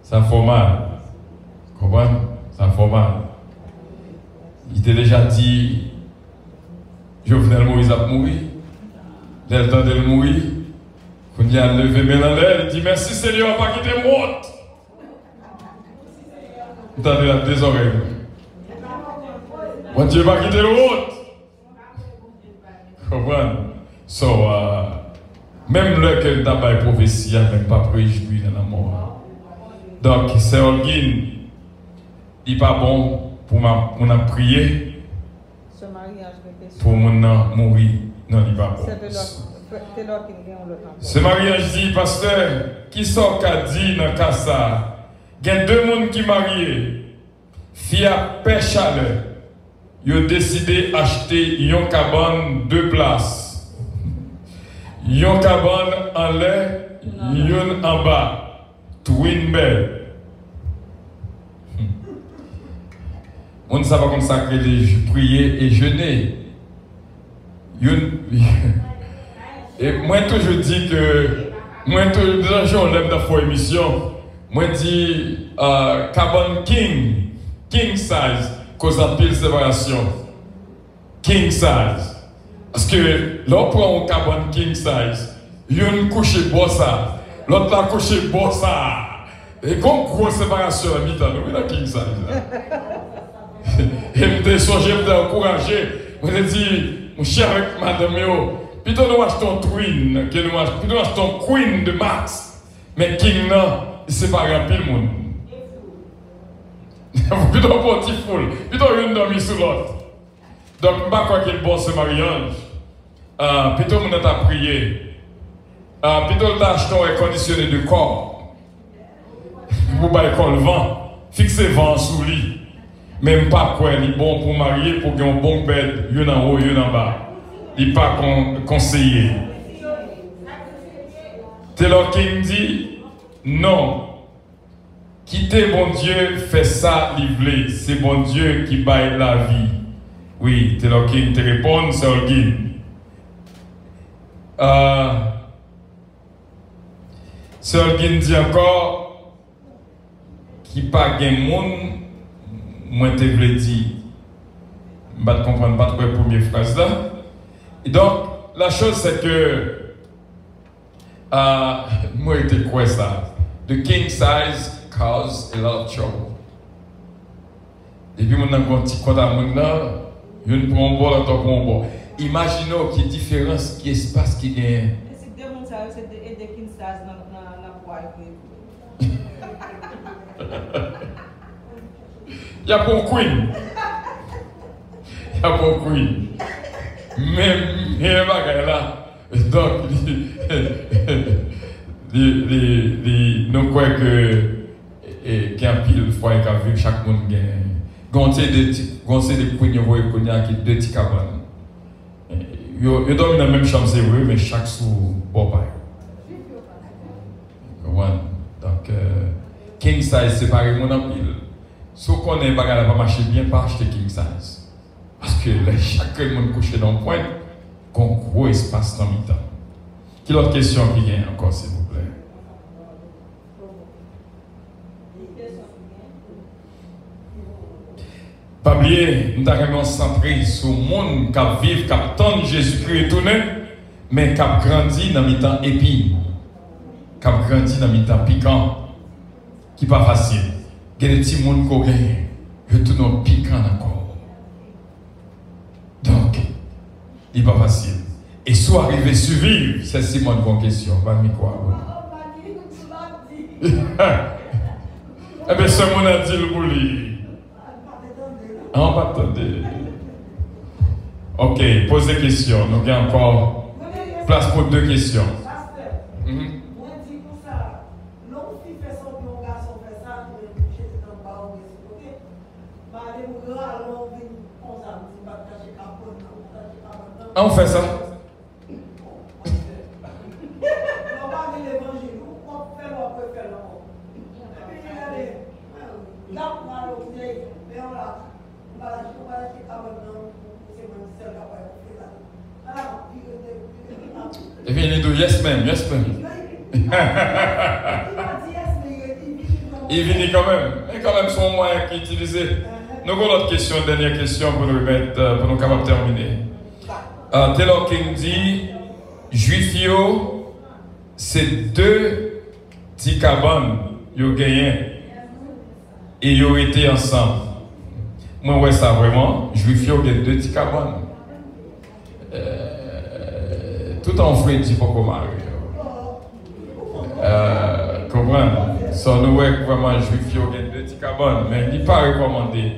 Ça fait mal. Comprenez? Ça fait mal. Il t'a déjà dit, Jovenel Moïse a mouru. Dès le temps de mourir, Quand il a levé mes dans l'air, il dit merci Seigneur, pas quitter moi. Vous avez la deux oreilles. Mon Dieu, pas quitter l'autre. Comprenez? So, même le que le tabac est prophétie, même pas préjoui dans la mort. Donc, c'est Holguin, il n'est pas bon pour mon prier. Ce mariage, pour mon mourir. Non, il n'est pas bon. Ce mariage dit, pasteur, qui sort qu'a dit dans le cas ça? Il y a deux personnes qui marient. Fille à pêche à l'heure. Ils ont décidé d'acheter une cabane 2 places. Une cabane en l'air, une en bas. Twin bed. On ne sait pas comme ça que les prier et jeûner. Et moi, toujours dis que. Moi, toujours, je l'aime dans la émission. Moi, dis cabane king size, cause à pile séparation. King size. Parce que là, on prend un cabane king size, il y a une couche bossa, l'autre la couche bossa. Et comme grosse séparation à mi-temps, oui, la king size. Et je me suis encouragé, je me dit, mon cher avec madame, plutôt nous achetons twin, plutôt nous achetons queen de max, mais king non, c'est pas rapide le monde. Plutôt un petit foule, plutôt une dormi sous l'autre. Donc, je ne sais pas quoi qu'il est bon ce mariage. Plutôt, on a prié. Plutôt, on a acheté un conditionné de corps. Pour ne pas le vent. Fixer le vent sous lui. Même pas quoi, il est bon pour marier, pour qu'il y ait un bon bed, une en haut, une en bas. Il n'est pas conseillé. Taylor King dit non. Quitter bon Dieu, fait ça, livrer. C'est bon Dieu qui baille la vie. Oui, Taylor King te répond, c'est Holguin. C'est Holguin dit encore qui pas gain monde, moi te voulais dire. Je ne comprends pas trop la première phrase là. Et donc, la chose c'est que moi j'étais quoi ça? The king size cause a lot of trouble. Et puis, on a un petit compte à mon là, il prend un bord, l'autre prend un bord. Imaginez qu'il y a différence, qui espace qui gagne. C'est des gens c'est des king stars dans la poire. Il y a pas un queen. Il y a pas un queen. Même les bagages là, donc, nous croyons que qu'il y a pile de fois que chaque monde gagne. Goncer des queens, vous voyez qu'il y a deux petits cabanes. Ils dorment dans la même chambre, c'est vrai, mais chaque sous bon donc, king size, c'est pareil, mon pile. Si on connaît un bagage va marcher bien, pas acheter king size. Parce que là, chaque monde couché dans le point, qu'on gros espace dans le temps. Quelle autre question qui vient encore, s'il vous plaît? Pas oublier, nous avons centré sur le monde qui vit, qui attend Jésus-Christ retourné, mais qui a grandi dans le temps épine, qui a grandi dans le temps piquant, qui n'est pas facile. Il y a des petits mondes qui ont gagné, retournent piquant encore. Donc, il n'est pas facile. Et soit arrivé à survivre, c'est Simon qui a une question. Va me quoi? Eh bien, ce monde a dit le bouli. On va attendre. Ok, pose des questions. Nous avons encore place pour 2 questions. On fait ça. Et puis il dit yes ma'am, yes ma'am. Il vient quand même. Mais quand même son moyen qui est utilisé. Nous avons l'autre question, dernière question pour nous remettre, pour nous capables de terminer. Taylor King dit, Juifio, c'est 2 petits cabanes qui ont gagné et ils ont été ensemble. Moi, ouais, ça vraiment, juif, ils ont gagné 2 petits cabanes. Tout en fait, dit pas comment comprendre. Sans nous, vraiment, juif, ils ont gagné 2 petits cabanes, mais il n'est pas recommandé.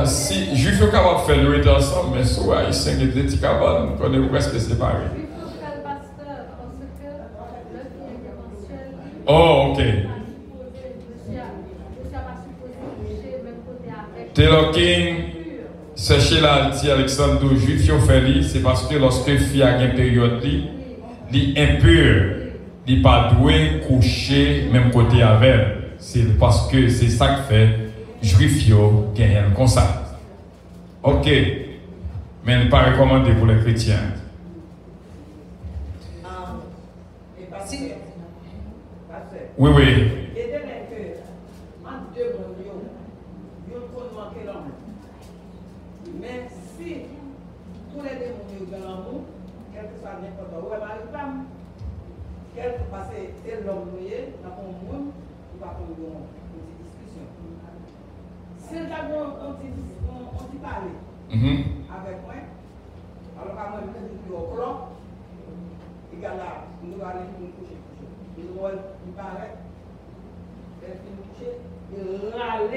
Si juif, ils sont capables de faire le rite ensemble, mais soit ils sont 2 petits cabanes, on est presque séparés. Oh, ok. Taylor King, c'est chez l'Alti Alexandre juif, c'est parce que lorsque fille a une période, il est impur, il n'est pas doué coucher même côté avec elle. C'est parce que c'est ça que fait juif gagne comme ça. Ok, mais il n'est pas recommandé pour les chrétiens. Oui, oui. Et de là que, entre 2 mondes, ils ont manqué l'homme. Mais si tous les 2 mondes ont l'amour, quel que soit n'importe où, elle va femme. Parce que c'est l'homme noyé, dans le monde, il va prendre une petite discussion. Si elle a on dit parler avec moi, alors qu'à moi, je dis au clan, il y a là, nous allons aller nous coucher. Il paraît, elle finit coucher, il râle.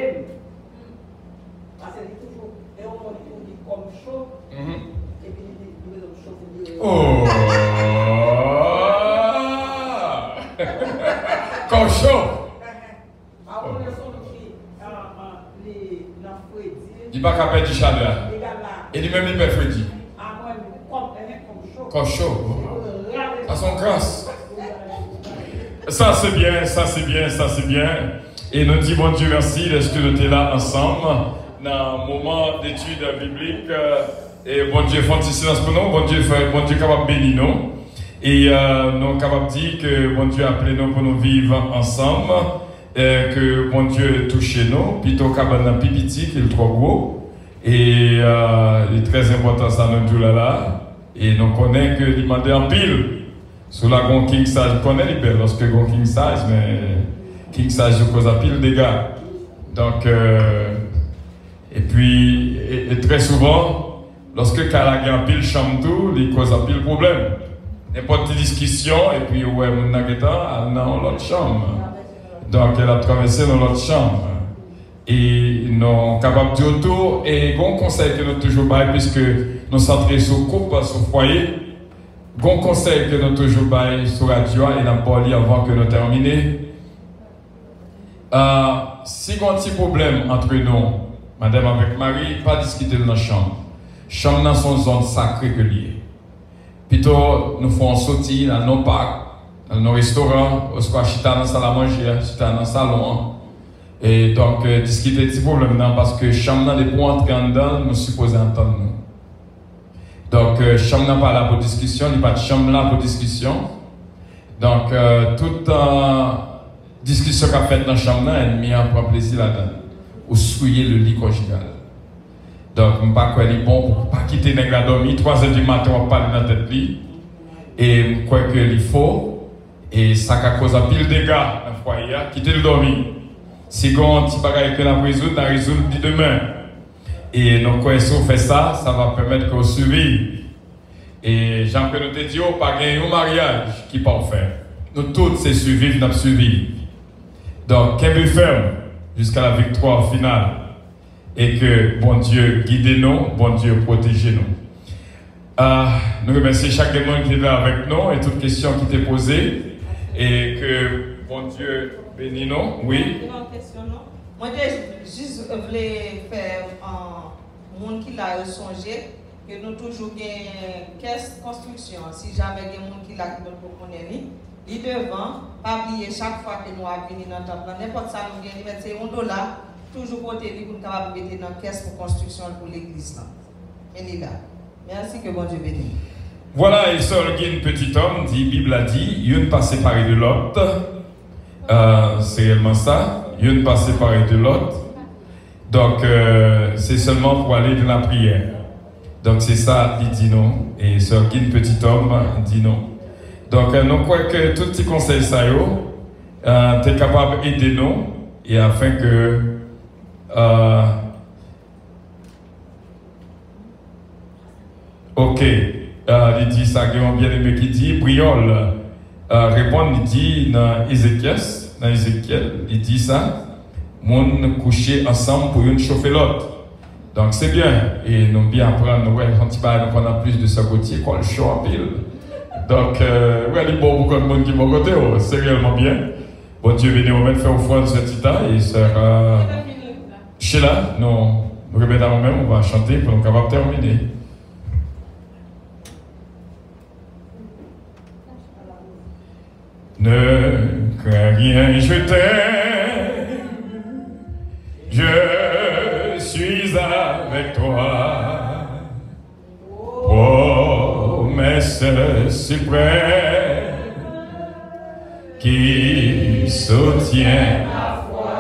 Parce qu'il dit toujours, et on dit comme chaud, et puis il dit chaud. Oh! Comme chaud! Il n'y a pas qu'à perdre du chaleur. Et lui-même, il peut faire du. Comme chaud. À son grâce. Ça c'est bien, ça c'est bien, ça c'est bien. Et nous disons bon Dieu merci de ce que nous étions là ensemble dans un moment d'étude biblique. Et bon Dieu fait un petit silence pour nous, bon Dieu capable de bénir nous. Et nous sommes capables de dire que bon Dieu a appelé nous pour nous vivre ensemble. Que bon Dieu touche nous, plutôt capable d'un pipiti qui est trop gros. Et il est très important ça nous dit là. Et nous connaissons que il demande en pile. Sous la gon king sage, je connais les belles lorsque gon king sage, mais king sage je cause à pile de dégâts. Donc, et puis, et très souvent, lorsque Kala a pile chambre tout, il cause à pile problème. N'importe quelle discussion, et puis, ouais, mon nageta, elle dans l'autre chambre. Donc, elle a traversé dans l'autre chambre. Et nous sommes capables de autour, et bon conseil que nous toujours bail, puisque nous centrons sur le couple, sur le foyer. Bon conseil que nous toujours bail sur la radio et dans le poli avant que nous terminions. Si il y a un petit problème entre nous, madame avec Marie, pas discuter dans la chambre. Chambre dans son zone sacrée que liée. Plutôt, nous faisons sortir dans nos parcs, dans nos restaurants, au soit chita dans la salle à manger, chita dans le salon. Et donc, discuter de ces problèmes parce que chambre dans les points entrer en dedans, nous supposons entendre nous. Donc, chambre n'est pas là pour discussion, il n'y a pas de chambre là pour discussion. Donc, toute discussion qu'a faite dans la chambre, elle a prend plaisir là-dedans. Ou souiller le lit conjugal. Donc, je ne sais pas quoi il est bon pour ne pas quitter les gars dormir. 3h du matin, on va parler dans la tête lit. Et je crois qu'il faut. Et ça a causé un pile de dégâts dans le foyer, quitter le dormir. Si on a un petit bagage que l'on résout, on résout demain. Et donc, si on fait ça, ça va permettre qu'on survive. Et Jean-Pierre nous dit, pas gagner un mariage qui est parfait. Nous tous, c'est survivre, nous survivre. Donc, qu'un but ferme jusqu'à la victoire finale. Et que bon Dieu guide nous, bon Dieu protège nous. Nous remercions chaque monde qui est là avec nous et toutes questions qui étaient posées. Et que bon Dieu bénisse nous. Oui. Moi, je juste voulais faire un monde qui l'a songé, que nous toujours gagnons caisse construction. Si jamais il y a un monde qui l'a pour connaître, il devant, pas oublier chaque fois que nous avons venu dans le temple, n'importe ça, nous gagnons, c'est $1, toujours côté lui pour nous mettre dans la caisse pour construction pour l'église. Et là. Merci, que bon Dieu bénisse. Voilà, il sort un petit homme, dit, Bible a dit, il ne pas séparé de l'autre. C'est réellement ça. Il ne pas séparé de l'autre. Donc, c'est seulement pour aller dans la prière. Donc, c'est ça, il dit non. Et ce petit homme dit non. Donc, nous croyons que tous ces conseils, ça y est capable d'aider nous, et afin que ok, il dit ça, il y a un bien-aimé qui dit, Briol répond, il dit dans Ézéchiel, il dit ça, mon coucher ensemble pour une chauffer l'autre. Donc c'est bien, et nous bien apprendre, ouais, quand il nous prend plus de ce côté, quoi, le chaud en pile. Donc, ouais, il y a beaucoup de monde qui m'ont côté, c'est réellement bien. Bon Dieu, venez au faire offrande ce tita, et sera. Sheila, nous remettons à nous-mêmes, on va chanter pour nous capables de terminer. Ne crains rien, je t'aime, je suis avec toi, promesse suprême qui soutient la foi.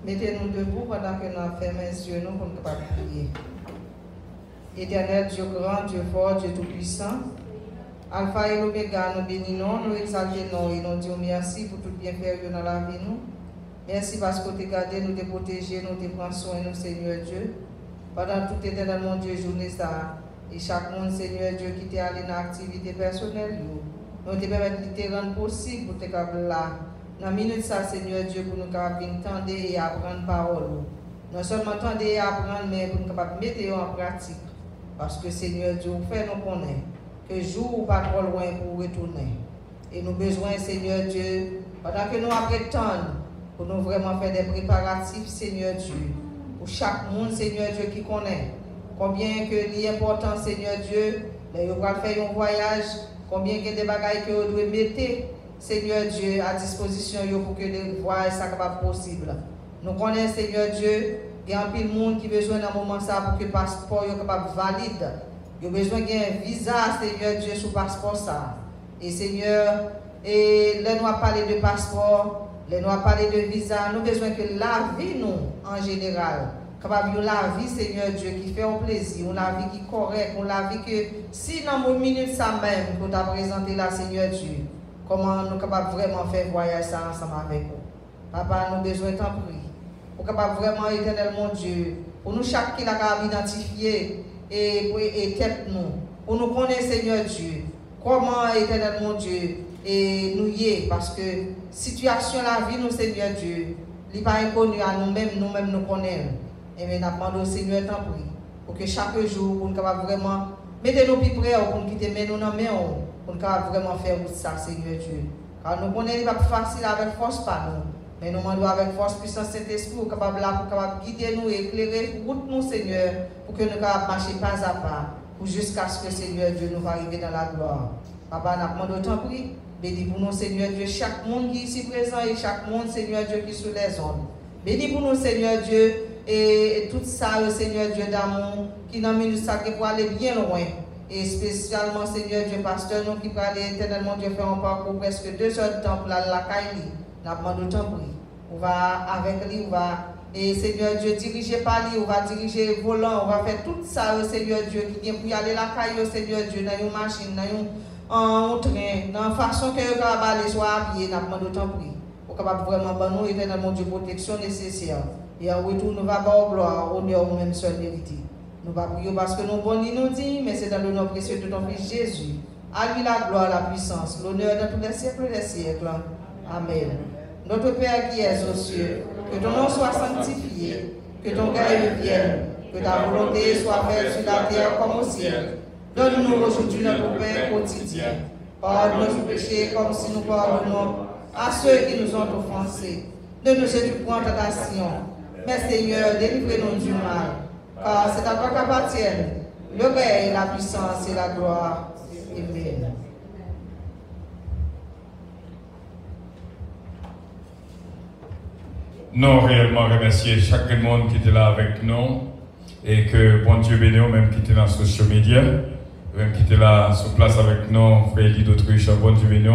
Mettez-nous debout pendant que nous fermons les yeux pour nous prier. Éternel Dieu grand, Dieu fort, Dieu tout-puissant, Alpha et l'Oméga, nous bénissons, nous exaltons et nous disons merci pour tout bien faire dans la vie. Nous. Merci parce que tu as gardé, nous t'es protégé, nous t'es pris soin, nous, Seigneur Dieu. Pendant tout éternel, mon Dieu, journée ça. Et chaque monde, Seigneur Dieu, qui t'est allé dans l'activité personnelle, nous te permettre de te rendre possible pour te capable là. Dans la minute ça, Seigneur Dieu, pour nous capables d'entendre et apprendre parole. Non seulement entendre et apprendre, mais pour nous capables de mettre en pratique. Parce que Seigneur Dieu, fait nous connaître que jour ou pas trop loin pour retourner. Et nous besoin, Seigneur Dieu, pendant que nous attendons, pour nous vraiment faire des préparatifs, Seigneur Dieu, pour chaque monde, Seigneur Dieu, qui connaît combien que l'important, Seigneur Dieu, mais on va faire un voyage combien il y a des bagailles que vous devez mettre, Seigneur Dieu, à disposition pour que les voies soient possible. Nous connaissons, Seigneur Dieu, il y a un peu de monde qui a besoin d'un moment ça pour que le passeport soit capable valide. Il y a besoin d'un visa, Seigneur Dieu, sur le passeport ça. Et Seigneur, et là nous avons parlé de passeport, là nous avons parlé de visa, nous avons besoin que la vie, nous, en général, capable la vie, Seigneur Dieu, qui fait un plaisir, la vie qui est correcte, la vie que, si dans une minute ça même, pour t'a présenter là, Seigneur Dieu, comment nous sommes capables vraiment faire voyage ça ensemble avec vous. Papa, nous avons besoin de t'en prier. Pour capable vraiment, éternel mon Dieu, pour nous chaque qui l'a capable identifier et tête nous, pour nous connaître, Seigneur Dieu, comment, éternel mon Dieu, et nous y est, parce que situation la vie, nous, Seigneur Dieu, n'est pas inconnu à nous-mêmes nous connaissons. Et nous demandons au Seigneur t'en prie, pour que chaque jour, pour nous capable vraiment, mettez-nous plus près, pour nous quitter, mais nous n'en mettons, pour nous capable vraiment faire ça, Seigneur Dieu. Car nous connaissons, il n'est pas plus facile avec force par nous. Mais nous demandons avec force, puissance, Saint-Esprit, pour capable guider nous, éclairer route nous, Seigneur, pour que nous puissions marcher pas à pas, pour jusqu'à ce que Seigneur Dieu nous va arriver dans la gloire. Papa, nous demandons autant prix, bénis pour nous, Seigneur Dieu, chaque monde qui est ici présent et chaque monde, Seigneur Dieu, qui est sur les ondes. Bénis pour nous, Seigneur Dieu, et tout ça, le Seigneur Dieu d'amour, qui nous mis ça pour aller bien loin. Et spécialement, Seigneur Dieu, pasteur, nous qui peut aller éternellement Dieu faire un parcours presque 2 heures de temps pour la Kaili. Nous demandons autant prix. On va avec lui, on va, et Seigneur Dieu, diriger par lui, on va diriger volant, on va faire tout ça, Seigneur Dieu, qui vient pour y aller la caille, Seigneur Dieu, dans une machine, dans un train, dans la façon que le cabal soit habillé, nous demandons autant prix. Pour capable vraiment nous éternellement Dieu protection nécessaire. Et en retour, nous va avoir gloire, honneur, nous-mêmes seul mérité. Nous va prier parce que nous bon nous dit, mais c'est dans le nom précieux de ton Fils Jésus. À lui la gloire, la puissance, l'honneur dans tous les siècles des siècles. Amen. Notre Père qui es aux cieux, que ton nom soit sanctifié, que ton règne vienne, que ta volonté soit faite sur la terre comme au ciel. Donne-nous aujourd'hui notre pain quotidien. Pardonne nos péchés comme si nous pardonnons à ceux qui nous ont offensés. Ne nous jette point en tentation, mais Seigneur, délivre-nous du mal. Car c'est à toi qu'appartiennent le règne, la puissance et la gloire. Amen. Nous réellement remercier chaque monde qui était là avec nous et que bon Dieu bénisse, même qui était dans les social media, même qui était là sur place avec nous, frère Elie d'Autriche, bon Dieu bénisse,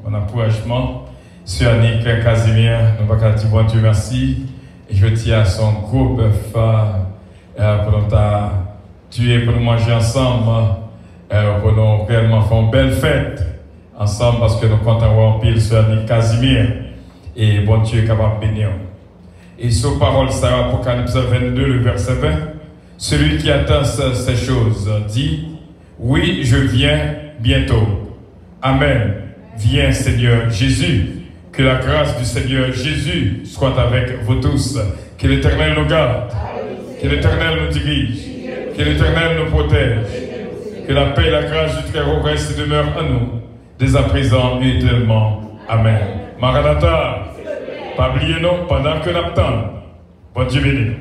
mon encouragement. Sœur Annick Casimir, nous allons dire bon Dieu merci. Et je tiens à son groupe pour nous tuer, pour nous manger ensemble, pour nous réellement faire une belle fête ensemble parce que nous comptons avoir un pile Sœur Annick Casimir et bon Dieu est capable de bénir. Et sur parole, ça Apocalypse 22, le verset 20. Celui qui attend ces choses dit, oui, je viens bientôt. Amen. Viens, Seigneur Jésus. Que la grâce du Seigneur Jésus soit avec vous tous. Que l'Éternel nous garde. Que l'Éternel nous dirige. Que l'Éternel nous protège. Que la paix et la grâce du Très-Haut reste et demeure en nous, dès à présent et éternellement. Amen. Maranatha. Pas oublier nous pendant que nous attendons. Bon Dieu béni.